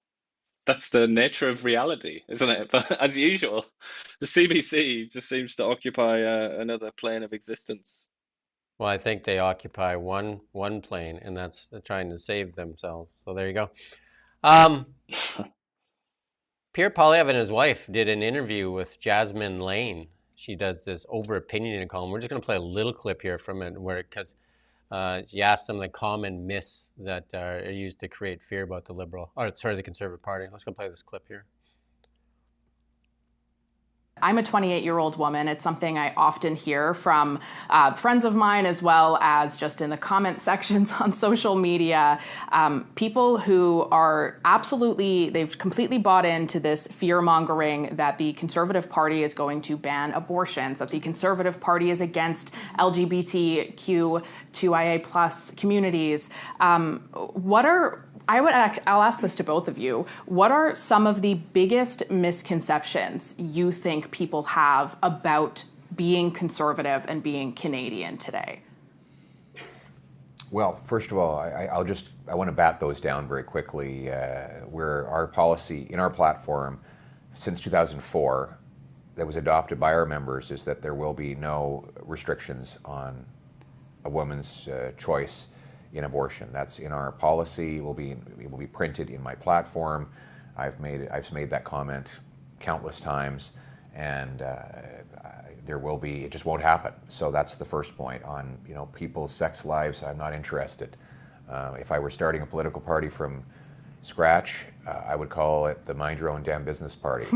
S2: the nature of reality, isn't it? But as usual, the CBC just seems to occupy another plane of existence.
S1: Well, I think they occupy one plane, and that's trying to save themselves. So there you go. Pierre Poilievre and his wife did an interview with Jasmine Lane. She does this over-opinionated column. We're just going to play a little clip here from it, because she asked them the common myths that are used to create fear about the Conservative Party. Let's go play this clip here.
S6: I'm a 28-year-old woman. It's something I often hear from friends of mine, as well as just in the comment sections on social media. People who are they've completely bought into this fear-mongering that the Conservative Party is going to ban abortions, that the Conservative Party is against LGBTQ2IA plus communities. I'll ask this to both of you. What are some of the biggest misconceptions you think people have about being conservative and being Canadian today?
S7: Well, first of all, I want to bat those down very quickly. Where our policy in our platform since 2004 that was adopted by our members is that there will be no restrictions on a woman's choice in abortion. That's in our policy. It will be printed in my platform. I've made that comment countless times, and it just won't happen. So that's the first point. On people's sex lives, I'm not interested. If I were starting a political party from scratch, I would call it the Mind Your Own Damn Business Party.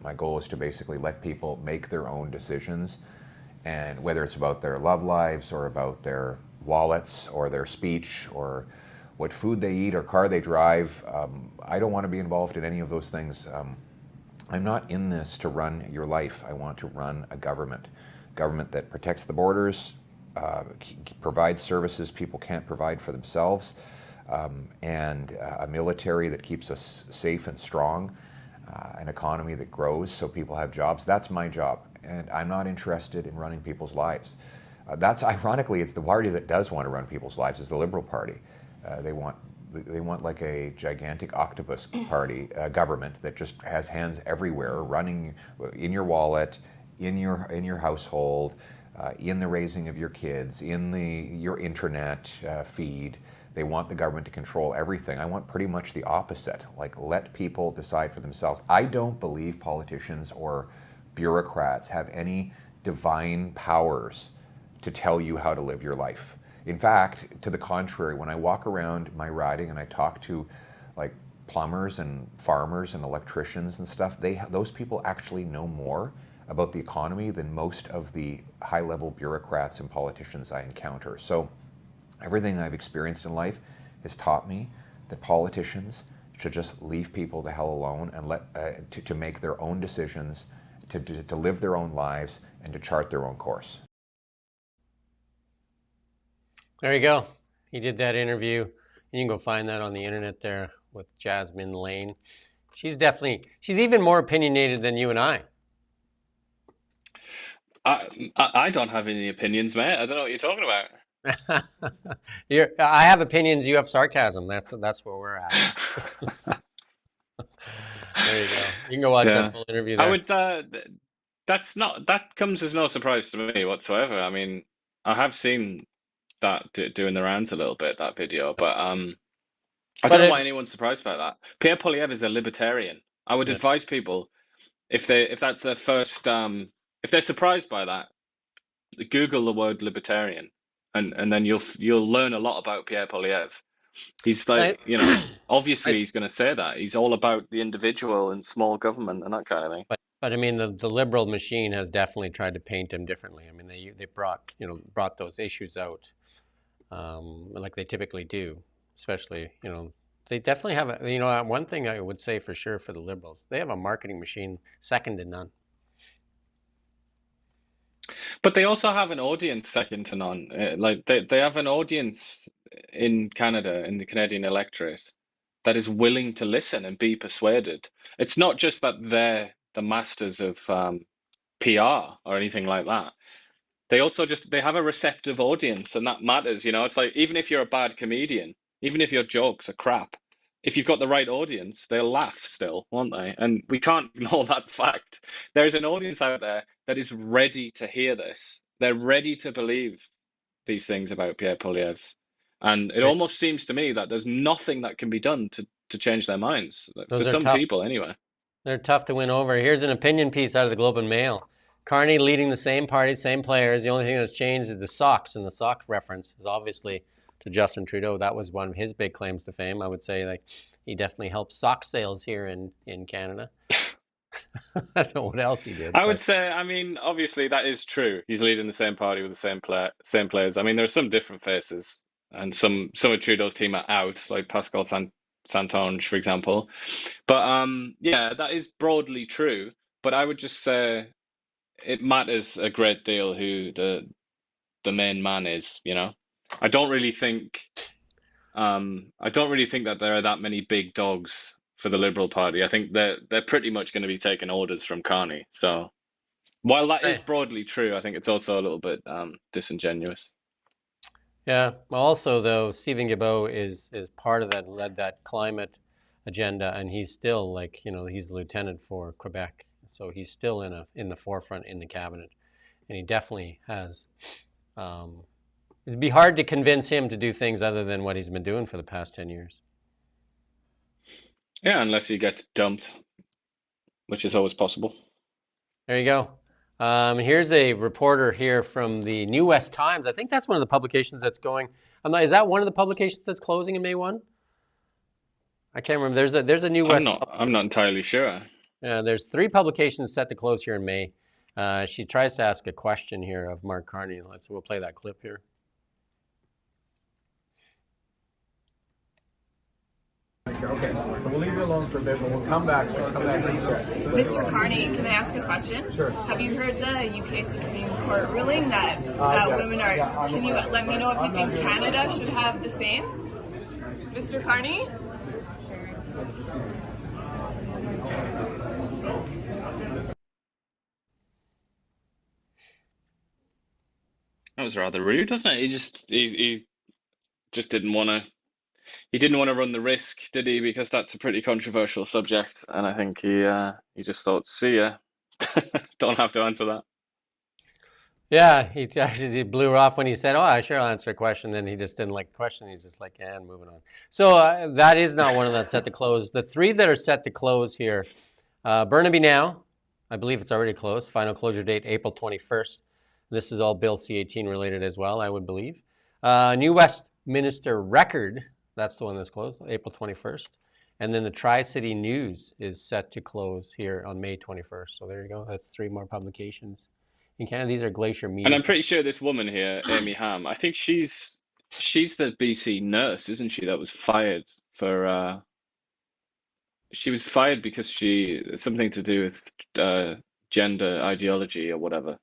S7: My goal is to basically let people make their own decisions, and whether it's about their love lives or about their wallets or their speech or what food they eat or car they drive. I don't want to be involved in any of those things. I'm not in this to run your life. I want to run a government that protects the borders, provides services people can't provide for themselves, and a military that keeps us safe and strong, an economy that grows so people have jobs. That's my job, and I'm not interested in running people's lives. That's ironically, it's the party that does want to run people's lives is the Liberal Party. They want like a gigantic octopus party, government that just has hands everywhere, running in your wallet, in your household, in the raising of your kids, in your internet feed. They want the government to control everything. I want pretty much the opposite. Like, let people decide for themselves. I don't believe politicians or bureaucrats have any divine powers to tell you how to live your life. In fact, to the contrary, when I walk around my riding and I talk to like plumbers and farmers and electricians and stuff, those people actually know more about the economy than most of the high-level bureaucrats and politicians I encounter. So everything I've experienced in life has taught me that politicians should just leave people the hell alone and to make their own decisions, to live their own lives, and to chart their own course.
S1: There you go. He did that interview. You can go find that on the internet there with Jasmine Lane. She's even more opinionated than you and I.
S2: I don't have any opinions, mate. I don't know what you're talking about.
S1: I have opinions. You have sarcasm. That's where we're at. There you go. You can go watch that full interview there.
S2: I would. That comes as no surprise to me whatsoever. I mean, I have seen that doing the rounds a little bit, that video, but I don't know why anyone's surprised by that. Pierre Poilievre is a libertarian. I would advise people, if that's their first, if they're surprised by that, Google the word libertarian, and then you'll learn a lot about Pierre Poilievre. He's like, obviously he's going to say that. He's all about the individual and small government and that kind of thing.
S1: But I mean, the liberal machine has definitely tried to paint him differently. I mean, they brought those issues out, like they typically do. Especially, they definitely have one thing I would say for sure for the Liberals, they have a marketing machine second to none.
S2: But they also have an audience second to none. Like they have an audience in Canada, in the Canadian electorate, that is willing to listen and be persuaded. It's not just that they're the masters of PR or anything like that. They also just they have a receptive audience, and that matters. It's like even if you're a bad comedian, even if your jokes are crap, if you've got the right audience, they'll laugh still, won't they? And we can't ignore that fact. There is an audience out there that is ready to hear this. They're ready to believe these things about Pierre Poilievre. And it
S1: Right.
S2: almost seems to me that there's nothing that can be done to change their minds, for
S1: Those are
S2: some
S1: tough.
S2: people anyway.
S1: They're tough to win over. Here's an opinion piece out of the Globe and Mail. Carney leading the same party, same players. The only thing that's changed is the socks, and the sock reference is obviously to Justin Trudeau. That was one of his big claims to fame. I would say like he definitely helped sock sales here in Canada. I don't know what else he did.
S2: I would say, I mean, obviously that is true. He's leading the same party with the same players. I mean, there are some different faces, and some of Trudeau's team are out, like Pascal Santonge, for example. But yeah, that is broadly true. But I would just say it matters a great deal who the main man is. I don't really think that there are that many big dogs for the Liberal Party. I think they're pretty much going to be taking orders from Carney. So while that is
S1: Right.
S2: broadly true, I think it's also a little bit disingenuous.
S1: Yeah. Also, though, Stephen Guilbeault is part of that led that climate agenda, and he's still like he's the lieutenant for Quebec, so he's still in the forefront in the cabinet, and he definitely has. It'd be hard to convince him to do things other than what he's been doing for the past 10 years.
S2: Yeah, unless he gets dumped, which is always possible.
S1: There you go. Here's a reporter here from the New West Times. I think that's one of the publications that's going. Is that one of the publications that's closing in May 1? I can't remember. There's a New West.
S2: I'm not entirely sure.
S1: There's 3 publications set to close here in May. She tries to ask a question here of Mark Carney. We'll play that clip here.
S8: Okay, so we'll leave you alone for a bit, but we'll come back.
S9: Mr. Carney, can I ask a question?
S8: Sure.
S9: Have you heard the UK Supreme Court ruling that women are... Can you let me know if you think Canada should have the same? Mr. Carney?
S2: That was rather rude, wasn't it? He just didn't want to. He didn't want to run the risk, did he? Because that's a pretty controversial subject, and I think he just thought, "See ya, don't have to answer that."
S1: Yeah, he actually blew her off when he said, "Oh, I sure I'll answer a question." Then he just didn't like the question. He's just like, "And moving on." So that is not one of that's set to close. The 3 that are set to close here, Burnaby Now, I believe it's already closed. Final closure date April 21st. This is all Bill C-18 related as well, I would believe. New Westminster Record, that's the one that's closed, April 21st. And then the Tri-City News is set to close here on May 21st. So there you go. That's 3 more publications. In Canada, these are Glacier Media.
S2: And I'm pretty sure this woman here, Amy Ham, I think she's the BC nurse, isn't she? That was fired for. She was fired because something to do with gender ideology or whatever.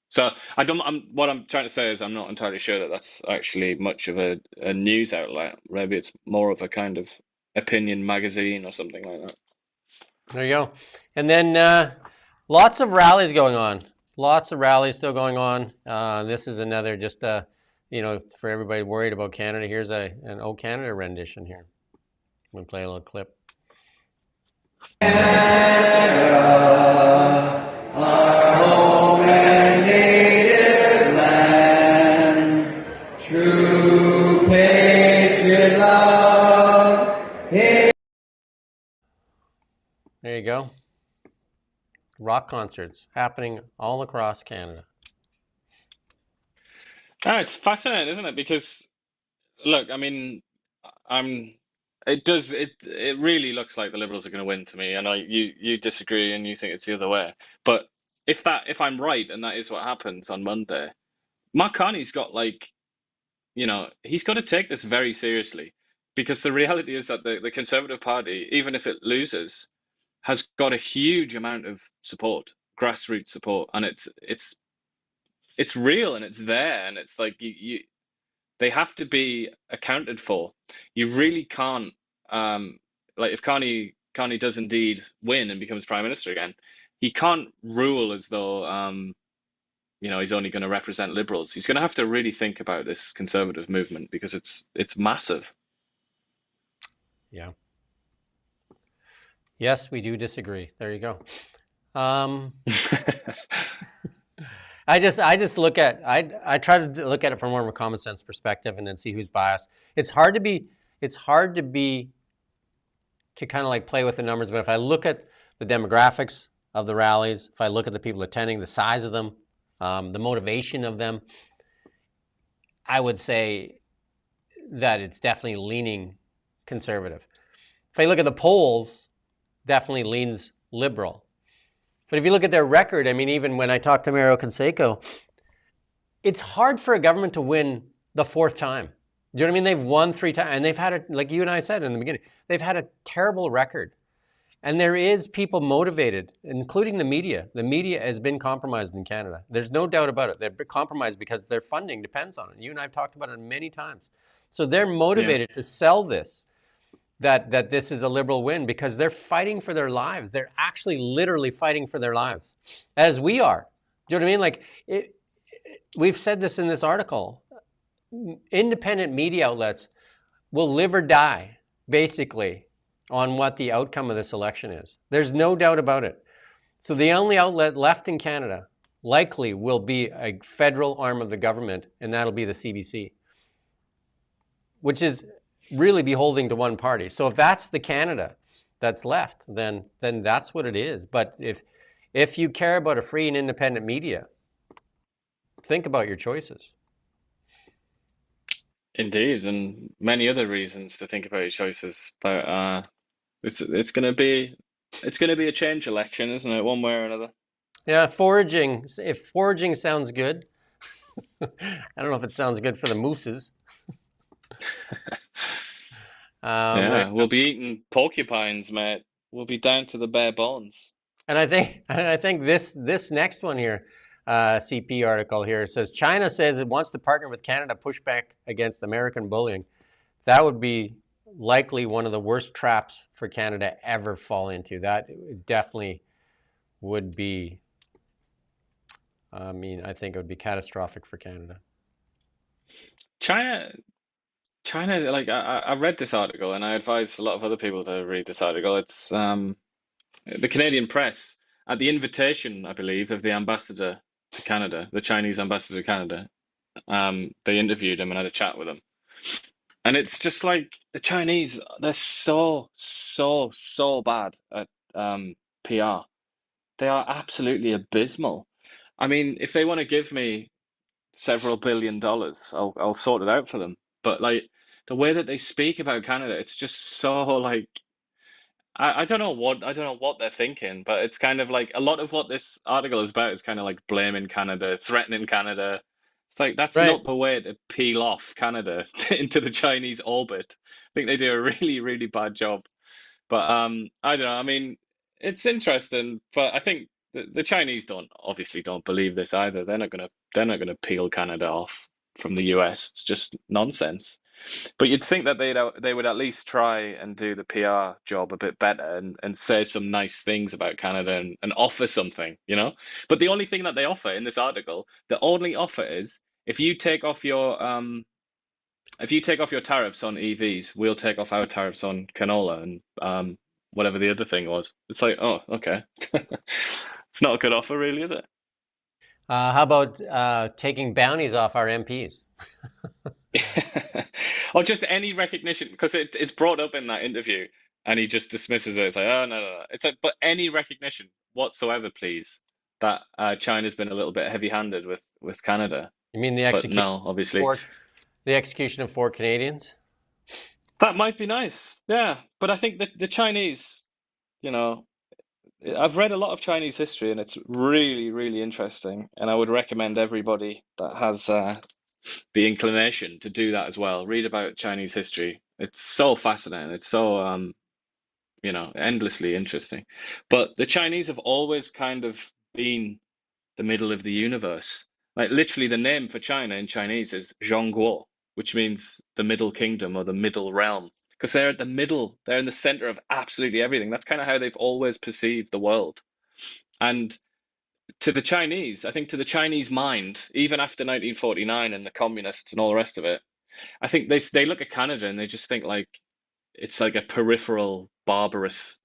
S2: So what I'm trying to say is I'm not entirely sure that that's actually much of a news outlet. Maybe it's more of a kind of opinion magazine or something like that.
S1: There you go. And then lots of rallies going on. Lots of rallies still going on. This is another just, for everybody worried about Canada, here's an O Canada rendition here. I'm going to play a little clip.
S10: Canada, our home and native land, true patriot love.
S1: There you go. Rock concerts happening all across Canada.
S2: It's fascinating, isn't it? Because look, I mean, it really looks like the Liberals are going to win to me, and you disagree and you think it's the other way. But if I'm right and that is what happens on Monday, Mark Carney's got he's got to take this very seriously, because the reality is that the Conservative Party, even if it loses, has got a huge amount of support, grassroots support, and it's it's real and it's there, and it's like they have to be accounted for. You really can't, like if Carney does indeed win and becomes prime minister again, he can't rule as though he's only going to represent liberals. He's going to have to really think about this conservative movement because it's massive.
S1: Yeah. Yes, we do disagree. There you go. I look at I try to look at it from more of a common sense perspective and then see who's biased. It's hard to kind of like play with the numbers, but if I look at the demographics of the rallies, if I look at the people attending, the size of them, the motivation of them, I would say that it's definitely leaning conservative. If I look at the polls, definitely leans liberal. But if you look at their record, I mean, even when I talked to Mario Canseco, it's hard for a government to win the fourth time. Do you know what I mean? They've won 3 times, and they've had like you and I said in the beginning, they've had a terrible record. And there is people motivated, including the media. The media has been compromised in Canada. There's no doubt about it. They're compromised because their funding depends on it. You and I have talked about it many times. So they're motivated to sell this, that this is a liberal win, because they're fighting for their lives. They're actually literally fighting for their lives, as we are. Do you know what I mean? Like, we've said this in this article. Independent media outlets will live or die, basically, on what the outcome of this election is. There's no doubt about it. So the only outlet left in Canada likely will be a federal arm of the government, and that'll be the CBC, which is really beholding to one party. So if that's the Canada that's left, then that's what it is. But if you care about a free and independent media, think about your choices.
S2: Indeed, and many other reasons to think about your choices. But it's going to be a change election, isn't it? One way or another.
S1: Yeah, foraging. If foraging sounds good, I don't know if it sounds good for the mooses.
S2: Yeah, we'll be eating porcupines, mate. We'll be down to the bare bones.
S1: And I think this next one here, CP article here says China says it wants to partner with Canada to push back against American bullying. That would be likely one of the worst traps for Canada ever fall into. That definitely would be. I mean, I think it would be catastrophic for Canada.
S2: China, like I read this article, and I advise a lot of other people to read this article. It's the Canadian press, at the invitation, I believe, of the ambassador to Canada, the Chinese ambassador to Canada. They interviewed him and had a chat with him. And it's just like the Chinese, they're so bad at PR. They are absolutely abysmal. I mean, if they want to give me several $1 billion, I'll sort it out for them. But like the way that they speak about Canada, it's just so like I don't know what they're thinking, but it's kind of like a lot of what this article is about is kind of like blaming Canada, threatening Canada. It's like that's not the way to peel off Canada into the Chinese orbit. I think they do a really bad job. But I don't know. I mean, it's interesting, but I think the Chinese obviously don't believe this either. They're not gonna peel Canada off from the US. It's just nonsense. But you'd think that they would at least try and do the PR job a bit better and say some nice things about Canada and offer something, you know? But the only thing that they offer in this article, the only offer is if you take off your tariffs on EVs, we'll take off our tariffs on canola and whatever the other thing was. It's like, oh, okay. It's not a good offer, really, is it?
S1: How about taking bounties off our MPs?
S2: Or just any recognition, because it's brought up in that interview and he just dismisses it. It's like, oh, no. It's like, but any recognition whatsoever, please, that China's been a little bit heavy-handed with Canada.
S1: You mean the execution?
S2: No, obviously.
S1: The execution of 4 Canadians?
S2: That might be nice, yeah. But I think that the Chinese, you know, I've read a lot of Chinese history and it's really interesting. And I would recommend everybody that has the inclination to do that as well. Read about Chinese history. It's so fascinating. It's so, endlessly interesting. But the Chinese have always kind of been the middle of the universe. Like literally the name for China in Chinese is Zhongguo, which means the middle kingdom or the middle realm. Because they're at the middle, they're in the center of absolutely everything. That's kind of how they've always perceived the world. And to the Chinese, I think to the Chinese mind, even after 1949 and the communists and all the rest of it, I think they look at Canada and they just think like it's like a peripheral, barbarous,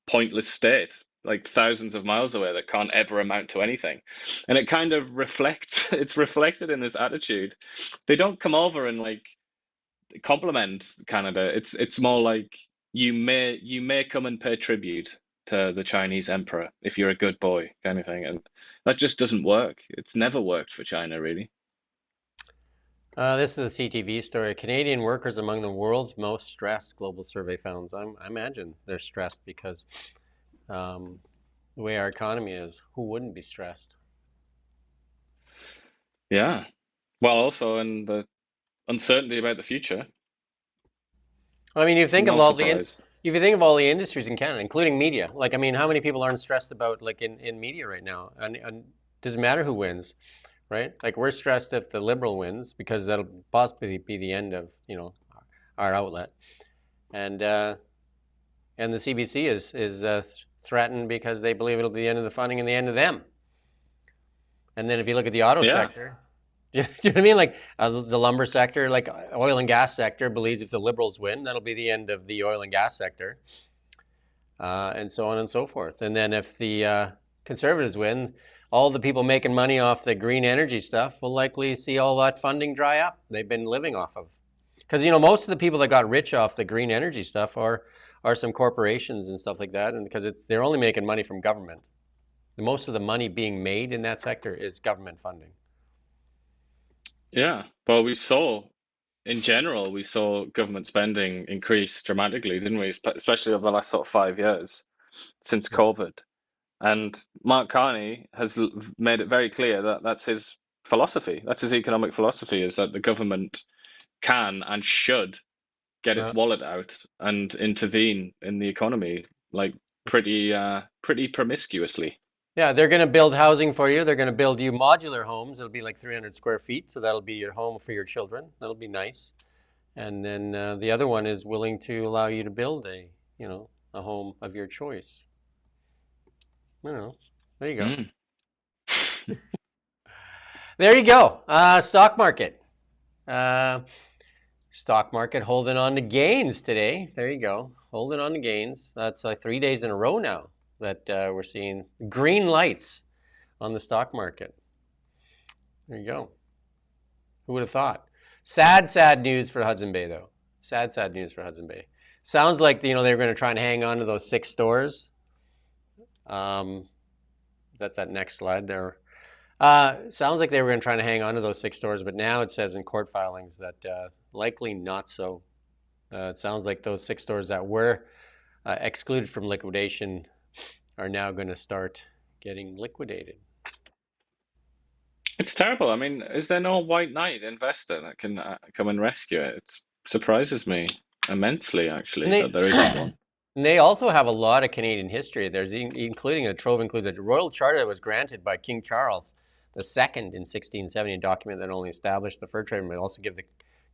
S2: pointless state, like thousands of miles away that can't ever amount to anything. And it kind of reflects, it's reflected in this attitude. They don't come over and like compliment Canada. It's more like you may come and pay tribute to the Chinese emperor if you're a good boy, kind of thing. And that just doesn't work. It's never worked for China, really.
S1: This is a CTV story. Canadian workers among the world's most stressed, global survey found. I imagine they're stressed because the way our economy is, who wouldn't be stressed?
S2: Yeah. Well, also, and the uncertainty about the future.
S1: I mean, you think of
S2: Not
S1: all
S2: surprised.
S1: if you think of all the industries in Canada, including media. Like, I mean, how many people aren't stressed about like in media right now? And doesn't matter who wins, right? Like we're stressed if the Liberal wins because that'll possibly be the end of our outlet, and the CBC is threatened because they believe it'll be the end of the funding and the end of them. And then if you look at the auto sector, do you know what I mean? Like the lumber sector, like oil and gas sector believes if the Liberals win, that'll be the end of the oil and gas sector, and so on and so forth. And then if the Conservatives win, all the people making money off the green energy stuff will likely see all that funding dry up they've been living off of. Because, most of the people that got rich off the green energy stuff are some corporations and stuff like that. And because they're only making money from government. Most of the money being made in that sector is government funding.
S2: Yeah. Well, in general, we saw government spending increase dramatically, didn't we? Especially over the last sort of 5 years since COVID. And Mark Carney has made it very clear that that's his philosophy. That's his economic philosophy, is that the government can and should get its wallet out and intervene in the economy, like pretty promiscuously.
S1: Yeah, they're going to build housing for you. They're going to build you modular homes. It'll be like 300 square feet, so that'll be your home for your children. That'll be nice. And then the other one is willing to allow you to build a home of your choice. I don't know. There you go. There you go. Stock market. Stock market holding on to gains today. There you go. Holding on to gains. That's like 3 days in a row now that we're seeing green lights on the stock market. There you go. Who would have thought? Sad news for Hudson Bay, though. Sad news for Hudson Bay. Sounds like they were going to try and hang on to those 6 stores. That's that next slide there. Sounds like they were going to try to hang on to those 6 stores, but now it says in court filings that likely not so. It sounds like those 6 stores that were excluded from liquidation are now going to start getting liquidated.
S2: It's terrible. I mean, is there no white knight investor that can come and rescue it? It surprises me immensely, actually, that there isn't one.
S1: And they also have a lot of Canadian history. There's including a trove includes a royal charter that was granted by King Charles II in 1670, a document that only established the fur trade, but also give the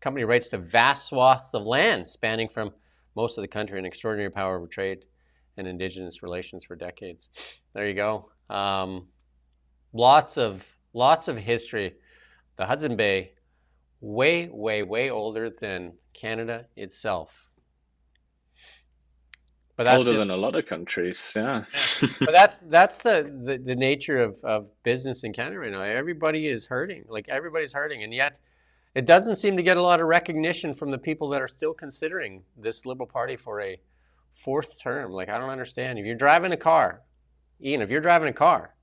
S1: company rights to vast swaths of land spanning from most of the country, an extraordinary power of trade and Indigenous relations for decades. There you go. Lots of history. The Hudson Bay, way older than Canada itself.
S2: But that's older than a lot of countries, yeah.
S1: But that's the nature of business in Canada right now. Everybody is hurting. Like everybody's hurting, and yet it doesn't seem to get a lot of recognition from the people that are still considering this Liberal Party for a 4th term. Like I don't understand. If you're driving a car, Ian, if you're driving a car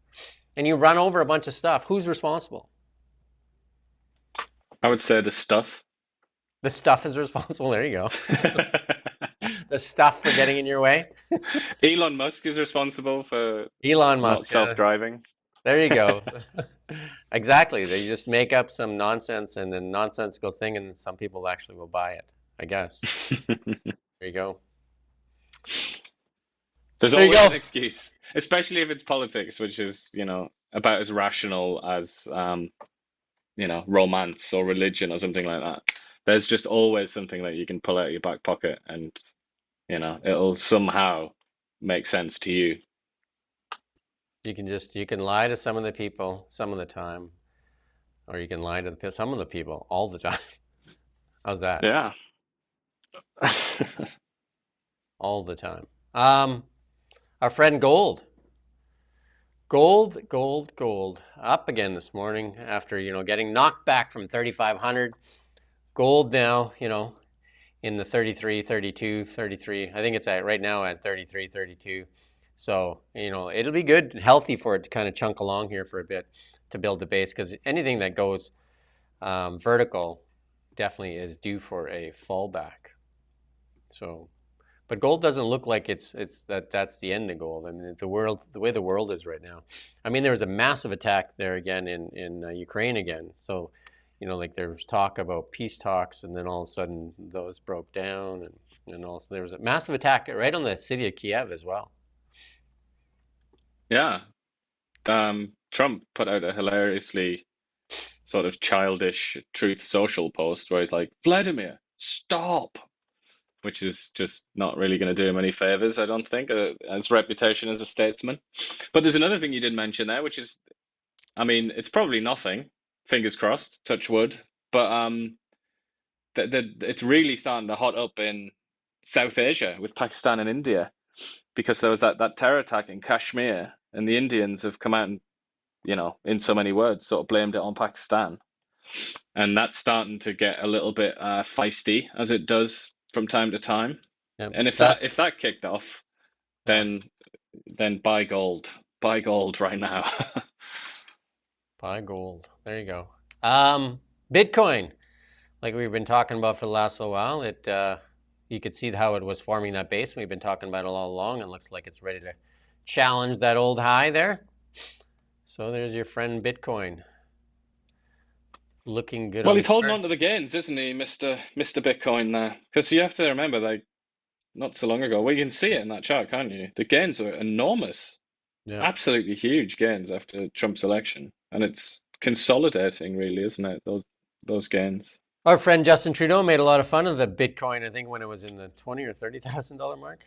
S1: and you run over a bunch of stuff, who's responsible?
S2: I would say the stuff.
S1: The stuff is responsible. There you go. The stuff for getting in your way.
S2: Elon Musk is responsible for
S1: not
S2: self-driving.
S1: There you go. Exactly. They just make up some nonsense and then nonsensical thing, and some people actually will buy it, I guess. There you go.
S2: There's always an excuse, especially if it's politics, which is, about as rational as romance or religion or something like that. There's just always something that you can pull out of your back pocket, and it'll somehow make sense to you.
S1: You can lie to some of the people some of the time, or you can lie to some of the people all the time. How's that?
S2: Yeah.
S1: All the time. Our friend Gold, up again this morning after getting knocked back from 3,500. Gold now, in the 33, 32, 33. I think it's right now at 33, 32. So, it'll be good and healthy for it to kind of chunk along here for a bit to build the base, because anything that goes vertical definitely is due for a fallback. So, but gold doesn't look like that's the end of gold. I mean, the way the world is right now. I mean, there was a massive attack there again in Ukraine again. So, like there was talk about peace talks, and then all of a sudden those broke down, and also there was a massive attack right on the city of Kiev as well.
S2: Yeah. Trump put out a hilariously sort of childish Truth Social post where he's like, Vladimir, stop, which is just not really going to do him any favors, I don't think, as reputation as a statesman. But there's another thing you did mention there, which is, I mean, it's probably nothing, fingers crossed, touch wood, but it's really starting to hot up in South Asia with Pakistan and India, because there was that terror attack in Kashmir, and the Indians have come out and, in so many words, sort of blamed it on Pakistan. And that's starting to get a little bit feisty, as it does from time to time. Yep. And if that kicked off, then buy gold right now.
S1: Buy gold. There you go. Bitcoin, like we've been talking about for the last little while, you could see how it was forming that base. We've been talking about it all along. It looks like it's ready to challenge that old high there. So there's your friend Bitcoin. Looking good.
S2: Well, he's holding on to the gains, isn't he, Mr. Bitcoin there? Because you have to remember, like, not so long ago, well, you can see it in that chart, can't you? The gains were enormous. Yeah. Absolutely huge gains after Trump's election. And it's consolidating, really, isn't it? Those gains.
S1: Our friend Justin Trudeau made a lot of fun of the Bitcoin, I think, when it was in the $20,000 or $30,000 mark.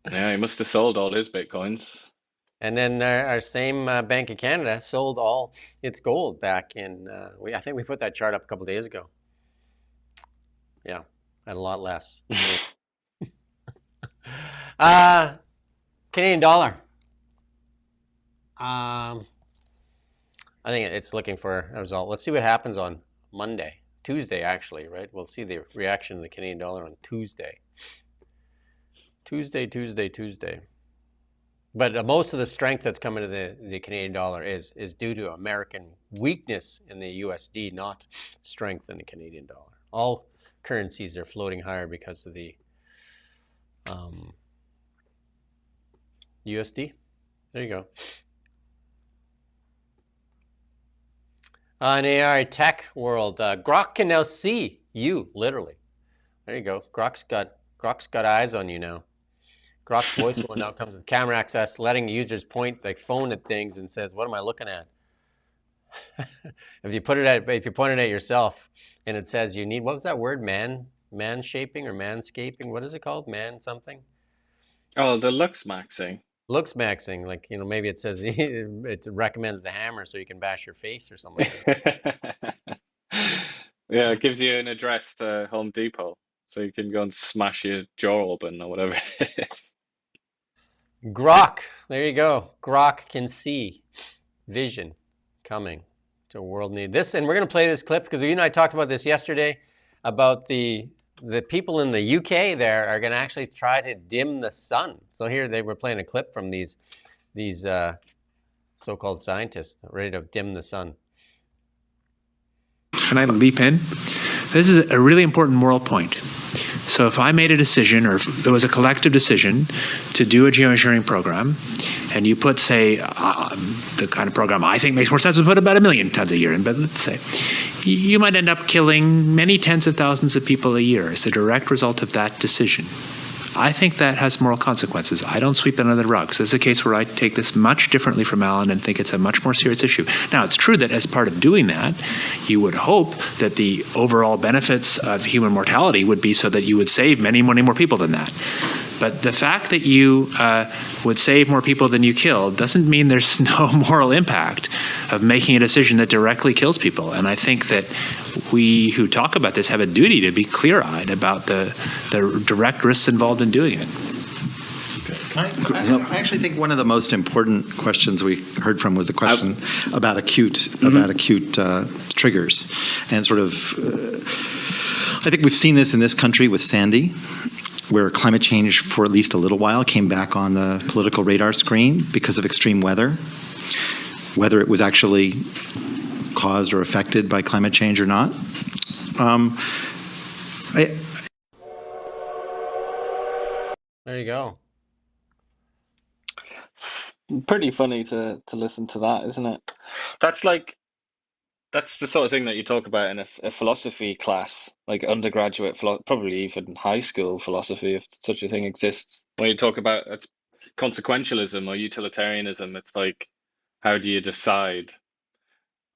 S2: Yeah, he must have sold all his Bitcoins.
S1: And then our same Bank of Canada sold all its gold back in, I think we put that chart up a couple of days ago. Yeah, at a lot less. Canadian dollar. I think it's looking for a result. Let's see what happens on Tuesday actually, right? We'll see the reaction of the Canadian dollar on Tuesday. Tuesday. But most of the strength that's coming to the Canadian dollar is due to American weakness in the USD, not strength in the Canadian dollar. All currencies are floating higher because of the USD. There you go. In AI tech world, Grok can now see you, literally. There you go. Grok's got eyes on you now. Grok's voice mode now comes with camera access, letting users point their phone at things and says, "What am I looking at?" if you point it at yourself, and it says you need, what was that word? Man shaping or manscaping? What is it called? Man something?
S2: Oh, the lux maxing.
S1: Looks maxing, like, maybe it says it recommends the hammer so you can bash your face or something.
S2: Yeah, it gives you an address to Home Depot so you can go and smash your jaw open or whatever it is.
S1: Grok, there you go. Grok can see vision coming to a world need. This, and we're going to play this clip because you and I talked about this yesterday about the people in the UK there are going to actually try to dim the sun. So here they were playing a clip from these so-called scientists ready to dim the sun.
S11: Can I leap in? This is a really important moral point. So if I made a decision, or if there was a collective decision to do a geoengineering program, and you put, say, the kind of program I think makes more sense to put about 1 million tons a year in, but let's say, you might end up killing many tens of thousands of people a year as a direct result of that decision. I think that has moral consequences. I don't sweep it under the rug. So this is a case where I take this much differently from Alan and think it's a much more serious issue. Now, it's true that as part of doing that, you would hope that the overall benefits of human mortality would be so that you would save many, many more people than that. But the fact that you would save more people than you kill doesn't mean there's no moral impact of making a decision that directly kills people. And I think that we who talk about this have a duty to be clear-eyed about the direct risks involved in doing it.
S12: I actually think one of the most important questions we heard from was the question about acute triggers, and sort of. I think we've seen this in this country with Sandy, where climate change for at least a little while came back on the political radar screen because of extreme weather. Whether it was actually caused or affected by climate change or not.
S1: There you go.
S2: Pretty funny to listen to that, isn't it? That's the sort of thing that you talk about in a philosophy class, like undergraduate, probably even high school philosophy, if such a thing exists. When you talk about it's consequentialism or utilitarianism, it's like, how do you decide?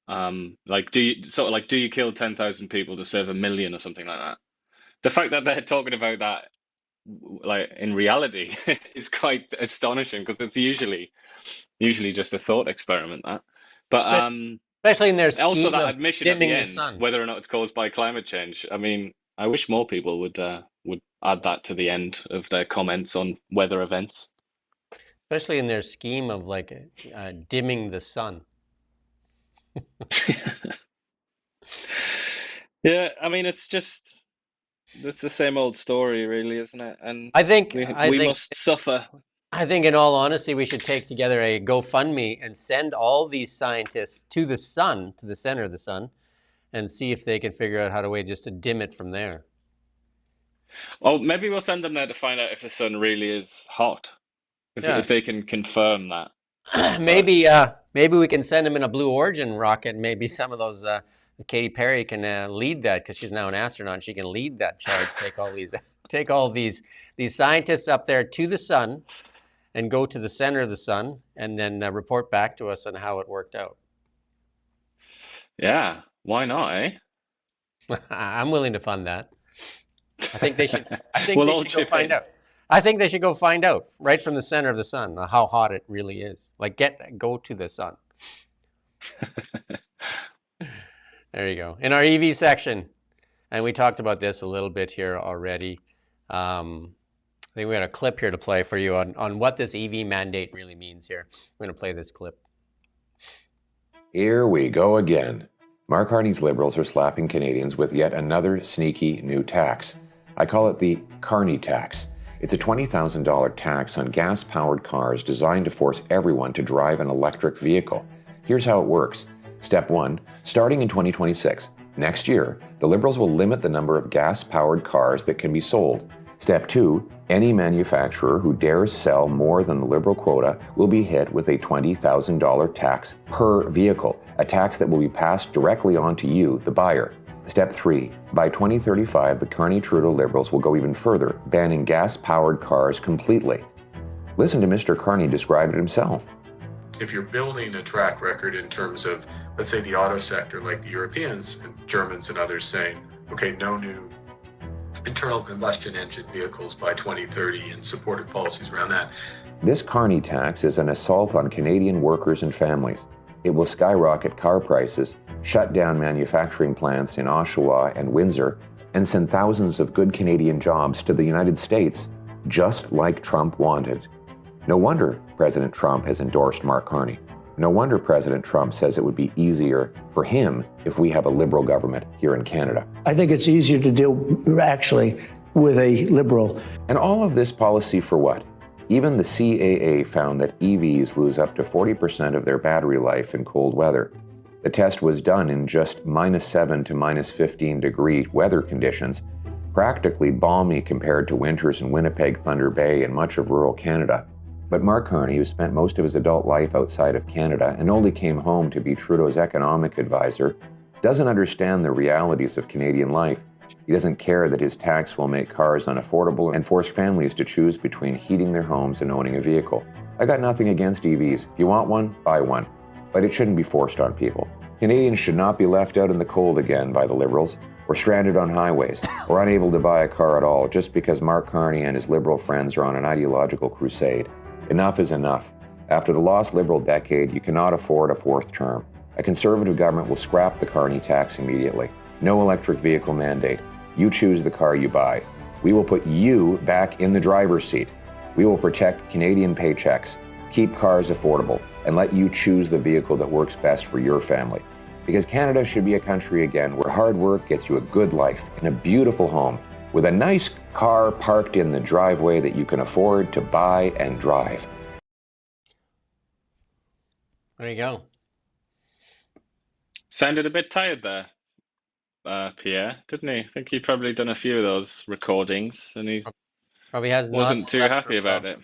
S2: Do you kill 10,000 people to save 1 million or something like that? The fact that they're talking about that, like in reality, is quite astonishing, because it's usually just a thought experiment. That, but
S1: especially in their scheme
S2: also that
S1: of
S2: admission at the
S1: dimming the
S2: end,
S1: sun.
S2: whether or not it's caused by climate change. I mean, I wish more people would add that to the end of their comments on weather events.
S1: Especially in their scheme of dimming the sun.
S2: Yeah, I mean, it's the same old story, really, isn't it? And
S1: I think
S2: we must suffer.
S1: I think, in all honesty, we should take together a GoFundMe and send all these scientists to the sun, to the center of the sun, and see if they can figure out how to dim it from there.
S2: Well, maybe we'll send them there to find out if the sun really is hot. If they can confirm that.
S1: Maybe we can send them in a Blue Origin rocket. Maybe some of those Katy Perry can lead that, because she's now an astronaut and she can lead that charge. Take all these scientists up there to the sun, and go to the center of the sun, and then report back to us on how it worked out.
S2: Yeah, why not, eh?
S1: I'm willing to fund that. I think they should. I think
S2: We'll
S1: they
S2: all
S1: should go
S2: chip
S1: find
S2: in.
S1: out. I think they should go find out right from the center of the sun how hot it really is. Go to the sun. There you go. In our EV section, and we talked about this a little bit here already. I think we got a clip here to play for you on what this EV mandate really means here. We're going to play this clip.
S7: Here we go again. Mark Carney's Liberals are slapping Canadians with yet another sneaky new tax. I call it the Carney tax. It's a $20,000 tax on gas-powered cars designed to force everyone to drive an electric vehicle. Here's how it works. Step 1, starting in 2026. Next year, the Liberals will limit the number of gas-powered cars that can be sold. Step 2, any manufacturer who dares sell more than the Liberal quota will be hit with a $20,000 tax per vehicle, a tax that will be passed directly on to you, the buyer. Step 3, by 2035, the Carney-Trudeau Liberals will go even further, banning gas-powered cars completely. Listen to Mr. Carney describe it himself.
S13: If you're building a track record in terms of, let's say, the auto sector, like the Europeans and Germans and others saying, okay, no new internal combustion engine vehicles by 2030 and supported policies around that.
S7: This Carney tax is an assault on Canadian workers and families. It will skyrocket car prices, shut down manufacturing plants in Oshawa and Windsor, and send thousands of good Canadian jobs to the United States, just like Trump wanted. No wonder President Trump has endorsed Mark Carney. No wonder President Trump says it would be easier for him if we have a Liberal government here in Canada.
S14: I think it's easier to deal actually with a Liberal.
S7: And all of this policy for what? Even the CAA found that EVs lose up to 40% of their battery life in cold weather. The test was done in just -7 to -15 degree weather conditions, practically balmy compared to winters in Winnipeg, Thunder Bay, and much of rural Canada. But Mark Carney, who spent most of his adult life outside of Canada and only came home to be Trudeau's economic advisor, doesn't understand the realities of Canadian life. He doesn't care that his tax will make cars unaffordable and force families to choose between heating their homes and owning a vehicle. I got nothing against EVs. If you want one, buy one. But it shouldn't be forced on people. Canadians should not be left out in the cold again by the Liberals, or stranded on highways, or unable to buy a car at all just because Mark Carney and his Liberal friends are on an ideological crusade. Enough is enough. After the lost Liberal decade, you cannot afford a fourth term. A Conservative government will scrap the Carney tax immediately. No electric vehicle mandate. You choose the car you buy. We will put you back in the driver's seat. We will protect Canadian paychecks, keep cars affordable, and let you choose the vehicle that works best for your family. Because Canada should be a country again where hard work gets you a good life in a beautiful home with a nice car parked in the driveway that you can afford to buy and drive.
S1: There you go.
S2: Sounded a bit tired there, Pierre, didn't he? I think he'd probably done a few of those recordings, and he
S1: probably
S2: wasn't too happy about it.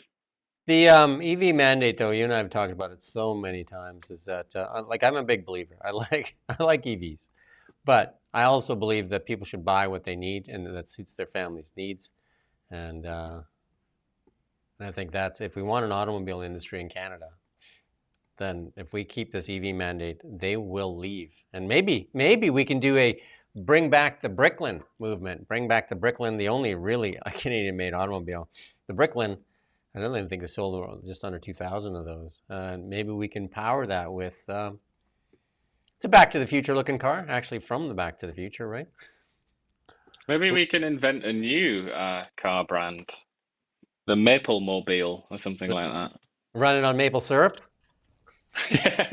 S1: The EV mandate, though, you and I have talked about it so many times, is that like I'm a big believer. I like EVs, but I also believe that people should buy what they need and that suits their family's needs. And I think that's, if we want an automobile industry in Canada, then if we keep this EV mandate, they will leave. And maybe we can do a bring back the Bricklin movement, bring back the Bricklin, the only really Canadian-made automobile. The Bricklin, I don't even think they sold just under 2,000 of those. Maybe we can power that with, it's a Back to the Future looking car, actually from the Back to the Future, right?
S2: Maybe we can invent a new car brand, the Maple Mobile or something like that.
S1: Run it on maple syrup?
S2: Yeah,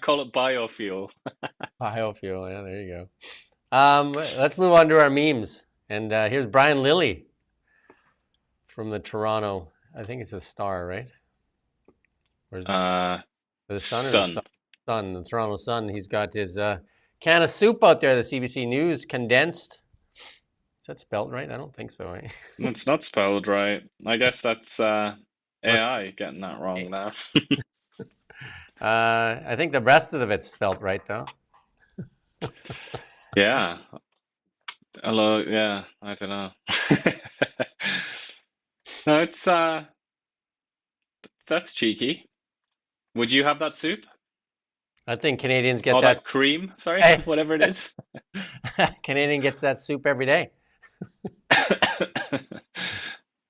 S2: call it biofuel.
S1: Biofuel, yeah, there you go. Let's move on to our memes. And here's Brian Lilly from the Toronto, I think it's the Star, right? Where's the Sun? Sun, the Toronto Sun. He's got his can of soup out there, the CBC News condensed. Is that spelled right? I don't think so. Eh?
S2: It's not spelled right. I guess that's AI getting that wrong now.
S1: I think the rest of it's spelled right, though.
S2: Yeah. Hello. Yeah. I don't know. No, it's that's cheeky. Would you have that soup?
S1: I think Canadians get
S2: that cream. Sorry, whatever it is.
S1: Canadian gets that soup every day.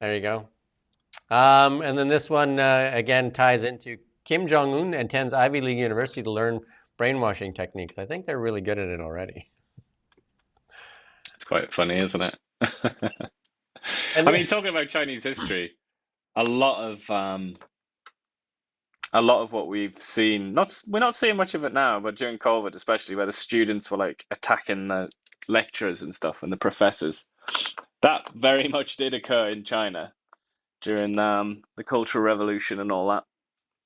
S1: There you go. And then this one again ties into Kim Jong-un attends Ivy League University to learn brainwashing techniques. I think they're really good at it already.
S2: It's quite funny, isn't it? I mean, talking about Chinese history, a lot of what we've seen, we're not seeing much of it now, but during COVID especially, where the students were like attacking the lecturers and stuff and the professors, that very much did occur in China during the Cultural Revolution and all that.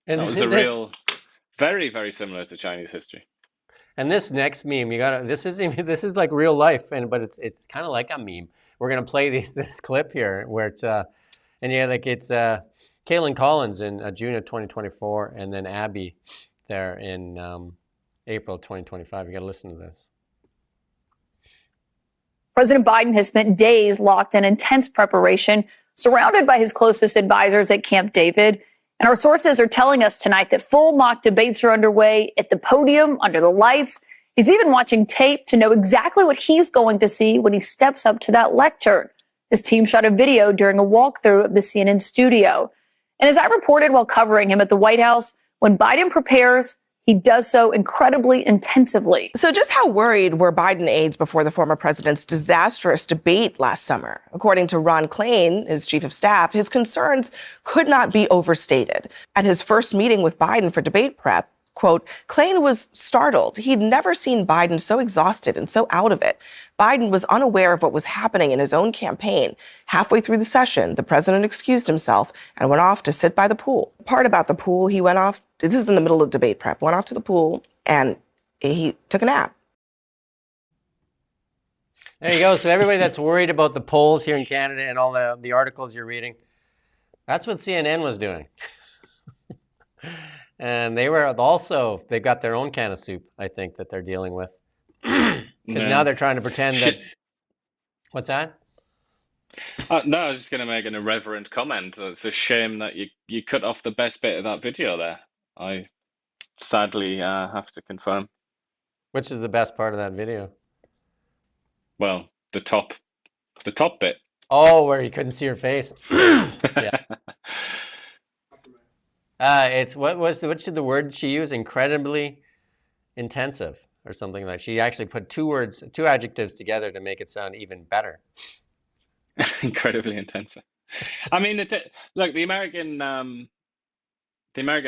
S2: And that was a real, very, very similar to Chinese history.
S1: And this next meme, this is like real life, but it's kind of like a meme. We're gonna play this clip here where it's it's Kaylin Collins in June of 2024, and then Abby there in April 2025. You got to listen to this.
S15: President Biden has spent days locked in intense preparation, surrounded by his closest advisors at Camp David. And our sources are telling us tonight that full mock debates are underway at the podium, under the lights. He's even watching tape to know exactly what he's going to see when he steps up to that lectern. His team shot a video during a walkthrough of the CNN studio. And as I reported while covering him at the White House, when Biden prepares, he does so incredibly intensively.
S16: So just how worried were Biden aides before the former president's disastrous debate last summer? According to Ron Klain, his chief of staff, his concerns could not be overstated. At his first meeting with Biden for debate prep, quote, Klain was startled. He'd never seen Biden so exhausted and so out of it. Biden was unaware of what was happening in his own campaign. Halfway through the session, the president excused himself and went off to sit by the pool. The part about the pool, he went off, this is in the middle of debate prep, went off to the pool and he took a nap.
S1: There you go. So everybody that's worried about the polls here in Canada and all the articles you're reading, that's what CNN was doing. And they were also, they've got their own can of soup, I think, that they're dealing with. Because now they're trying to pretend that What's that?
S2: No, I was just going to make an irreverent comment. It's a shame that you cut off the best bit of that video there. I sadly have to confirm.
S1: Which is the best part of that video?
S2: Well, the top bit.
S1: Oh, where you couldn't see her face. Yeah. It's what's the word she used? Incredibly intensive or something like. She actually put two adjectives together to make it sound even better.
S2: Incredibly intensive. I mean, look, the American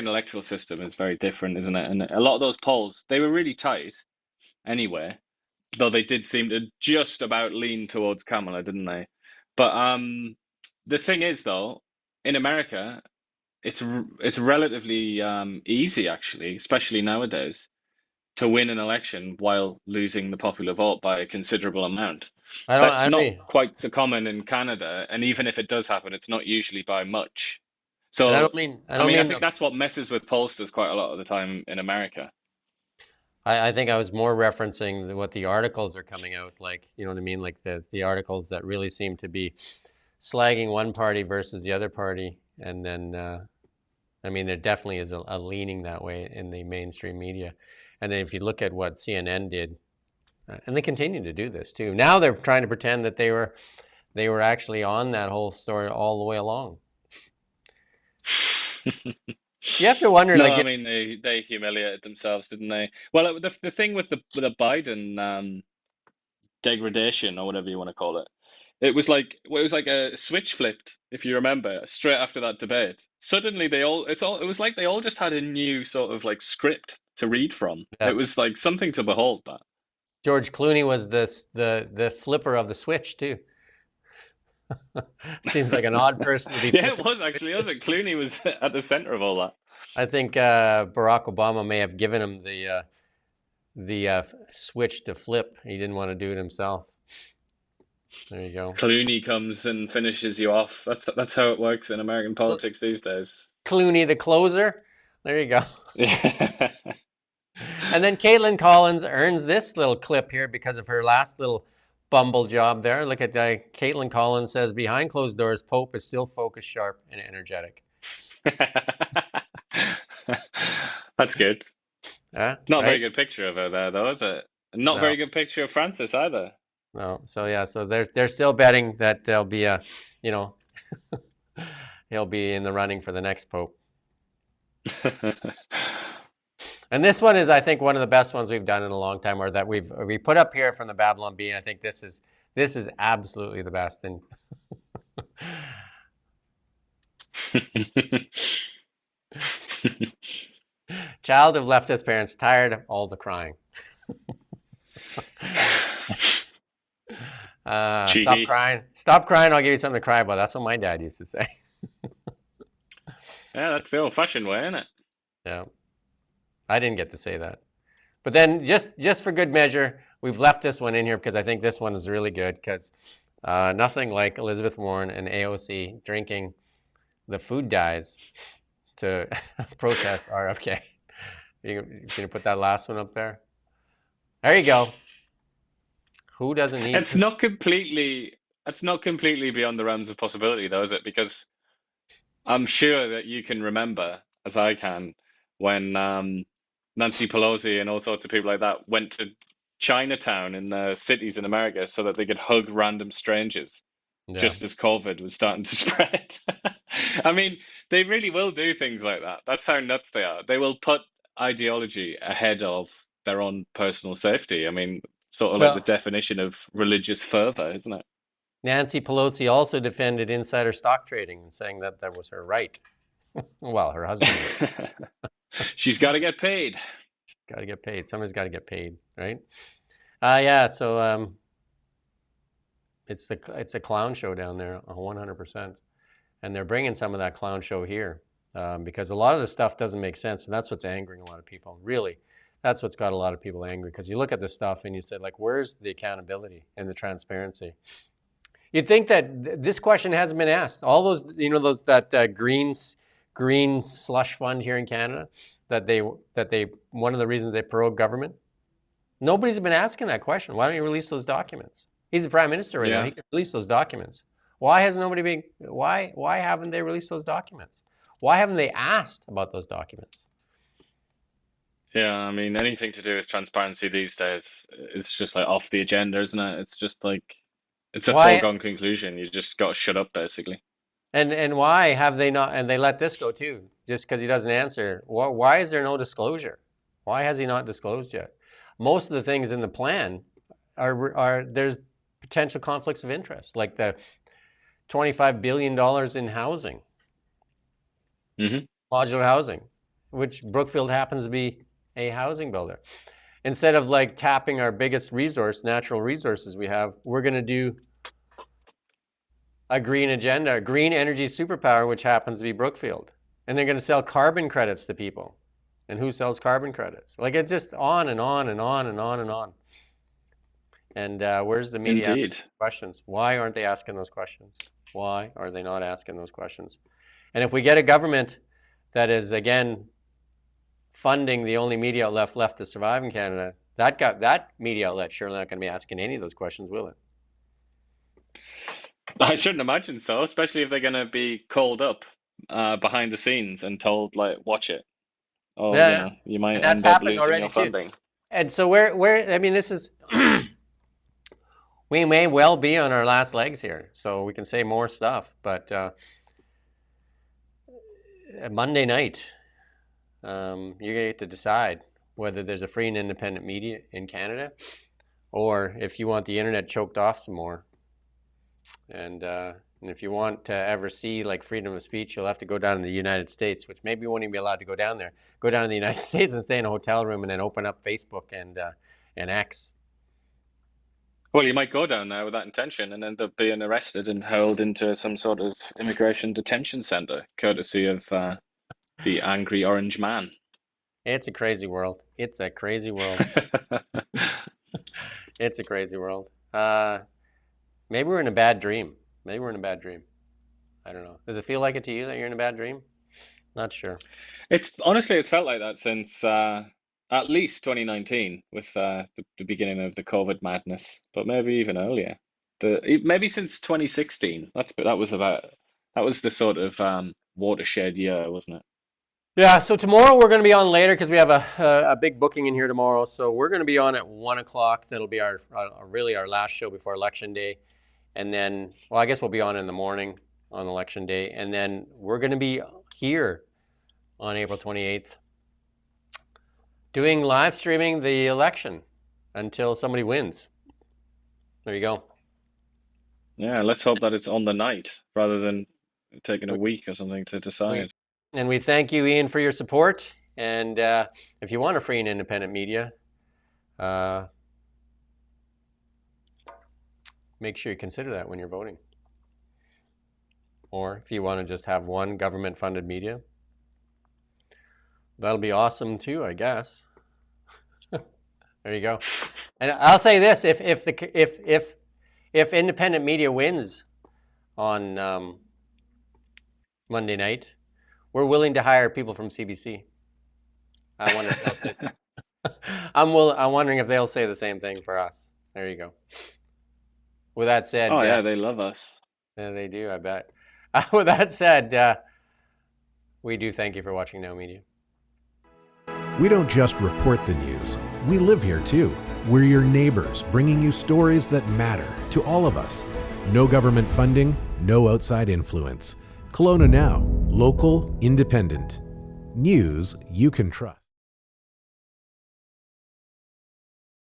S2: electoral system is very different, isn't it? And a lot of those polls, they were really tight anyway, though they did seem to just about lean towards Kamala, didn't they? But the thing is, though, in America, it's relatively easy, actually, especially nowadays, to win an election while losing the popular vote by a considerable amount. That's not quite so common in Canada, and even if it does happen, it's not usually by much. So
S1: I
S2: think that's what messes with pollsters quite a lot of the time in America.
S1: I think I was more referencing what the articles are coming out, like, you know what I mean? Like the articles that really seem to be slagging one party versus the other party. And then, I mean, there definitely is a leaning that way in the mainstream media. And then if you look at what CNN did, and they continue to do this too. Now they're trying to pretend that they were actually on that whole story all the way along. You have to wonder.
S2: No, I mean they humiliated themselves, didn't they? Well, the thing with the Biden degradation or whatever you want to call it, it was like a switch flipped, if you remember, straight after that debate. Suddenly it was like they all just had a new sort of like script to read from. Yeah. It was like something to behold. That
S1: George Clooney was the flipper of the switch too. Seems like an odd person to be.
S2: Yeah, it was actually. Clooney was at the center of all that.
S1: I think Barack Obama may have given him the switch to flip. He didn't want to do it himself. There you go.
S2: Clooney comes and finishes you off. That's how it works in American politics these days.
S1: Clooney, the closer. There you go. And then Caitlin Collins earns this little clip here because of her last little bumble job there. Look at that. Caitlin Collins says, behind closed doors, Pope is still focused, sharp, and energetic.
S2: That's good. It's not a very good picture of her there, though, is it? Not very good picture of Francis either.
S1: No. So yeah, so they're still betting that there'll be he'll be in the running for the next Pope. And this one is, I think, one of the best ones we've done in a long time, or that we put up here from the Babylon Bee. I think this is absolutely the best. And child of leftist parents, tired of all the crying. Stop crying. Stop crying. I'll give you something to cry about. That's what my dad used to say.
S2: Yeah, that's the old-fashioned way, isn't it?
S1: Yeah. I didn't get to say that. But then just for good measure, we've left this one in here because I think this one is really good, because nothing like Elizabeth Warren and AOC drinking the food dyes to protest RFK. You can put that last one up there? There you go. Who doesn't need...
S2: It's not completely beyond the realms of possibility, though, is it? Because I'm sure that you can remember, as I can, when Nancy Pelosi and all sorts of people like that went to Chinatown in the cities in America so that they could hug random strangers, just as COVID was starting to spread. I mean, they really will do things like that. That's how nuts they are. They will put ideology ahead of their own personal safety. I mean, sort of like the definition of religious fervor, isn't it?
S1: Nancy Pelosi also defended insider stock trading and saying that that was her right. Well, her husband did.
S2: She's got to get paid.
S1: She's got to get paid. Somebody's got to get paid, right? Yeah. So it's a clown show down there, 100%, and they're bringing some of that clown show here because a lot of the stuff doesn't make sense, and that's what's angering a lot of people. Really, that's what's got a lot of people angry, because you look at this stuff and you say, like, where's the accountability and the transparency? You'd think that this question hasn't been asked. All those, that green slush fund here in Canada, that they one of the reasons they pro-government, nobody's been asking that question. Why don't you release those documents? He's the prime minister right now. He can release those documents. Why has nobody been? Why haven't they released those documents? Why haven't they asked about those documents?
S2: Yeah, I mean, anything to do with transparency these days is just like off the agenda, isn't it? It's just like it's a foregone conclusion. You just got to shut up, basically.
S1: And why have they not? And they let this go too, just because he doesn't answer. Why is there no disclosure? Why has he not disclosed yet? Most of the things in the plan are there's potential conflicts of interest, like the $25 billion in housing, modular housing, which Brookfield happens to be a housing builder. Instead of like tapping our biggest resource, natural resources we have, we're going to do a green agenda, a green energy superpower, which happens to be Brookfield. And they're going to sell carbon credits to people. And who sells carbon credits? Like it's just on and on and on and on and on. And where's the media asking questions? Why aren't they asking those questions? Why are they not asking those questions? And if we get a government that is, again, funding the only media outlet left to survive in Canada, that media outlet surely not going to be asking any of those questions, will it?
S2: I shouldn't imagine so, especially if they're going to be called up behind the scenes and told, like, watch it. Oh, you know, you might end up losing your funding.
S1: And so I mean, this is, we may well be on our last legs here, so we can say more stuff. But Monday night, you're going to get to decide whether there's a free and independent media in Canada, or if you want the internet choked off some more. And if you want to ever see like freedom of speech, you'll have to go down to the United States, which maybe you won't even be allowed to go down there. Go down to the United States and stay in a hotel room and then open up Facebook and X.
S2: Well, you might go down there with that intention and end up being arrested and hurled into some sort of immigration detention center, courtesy of the angry orange man.
S1: It's a crazy world. It's a crazy world. It's a crazy world. Maybe we're in a bad dream. Maybe we're in a bad dream. I don't know. Does it feel like it to you that you're in a bad dream? Not sure.
S2: It's honestly, it's felt like that since at least 2019 with the beginning of the COVID madness, but maybe even earlier. Maybe since 2016. That was the sort of watershed year, wasn't it?
S1: Yeah. So tomorrow we're going to be on later because we have a big booking in here tomorrow. So we're going to be on at 1 o'clock. That'll be our really our last show before Election Day. And then, well, I guess we'll be on in the morning on Election Day. And then we're going to be here on April 28th doing live streaming the election until somebody wins. There you go.
S2: Yeah, let's hope that it's on the night rather than taking a week or something to decide.
S1: And we thank you, Iain, for your support. And if you want a free and independent media, make sure you consider that when you're voting. Or if you want to just have one government-funded media, that'll be awesome too, I guess. There you go. And I'll say this: if independent media wins on Monday night, we're willing to hire people from CBC. I wonder if they'll say that. I'm wondering if they'll say the same thing for us. There you go. With that said,
S2: oh yeah, they love us.
S1: Yeah, they do, I bet. With that said, we do thank you for watching NowMedia.
S4: We don't just report the news. We live here too. We're your neighbors, bringing you stories that matter to all of us. No government funding, no outside influence. Colona Now, local, independent. News you can trust.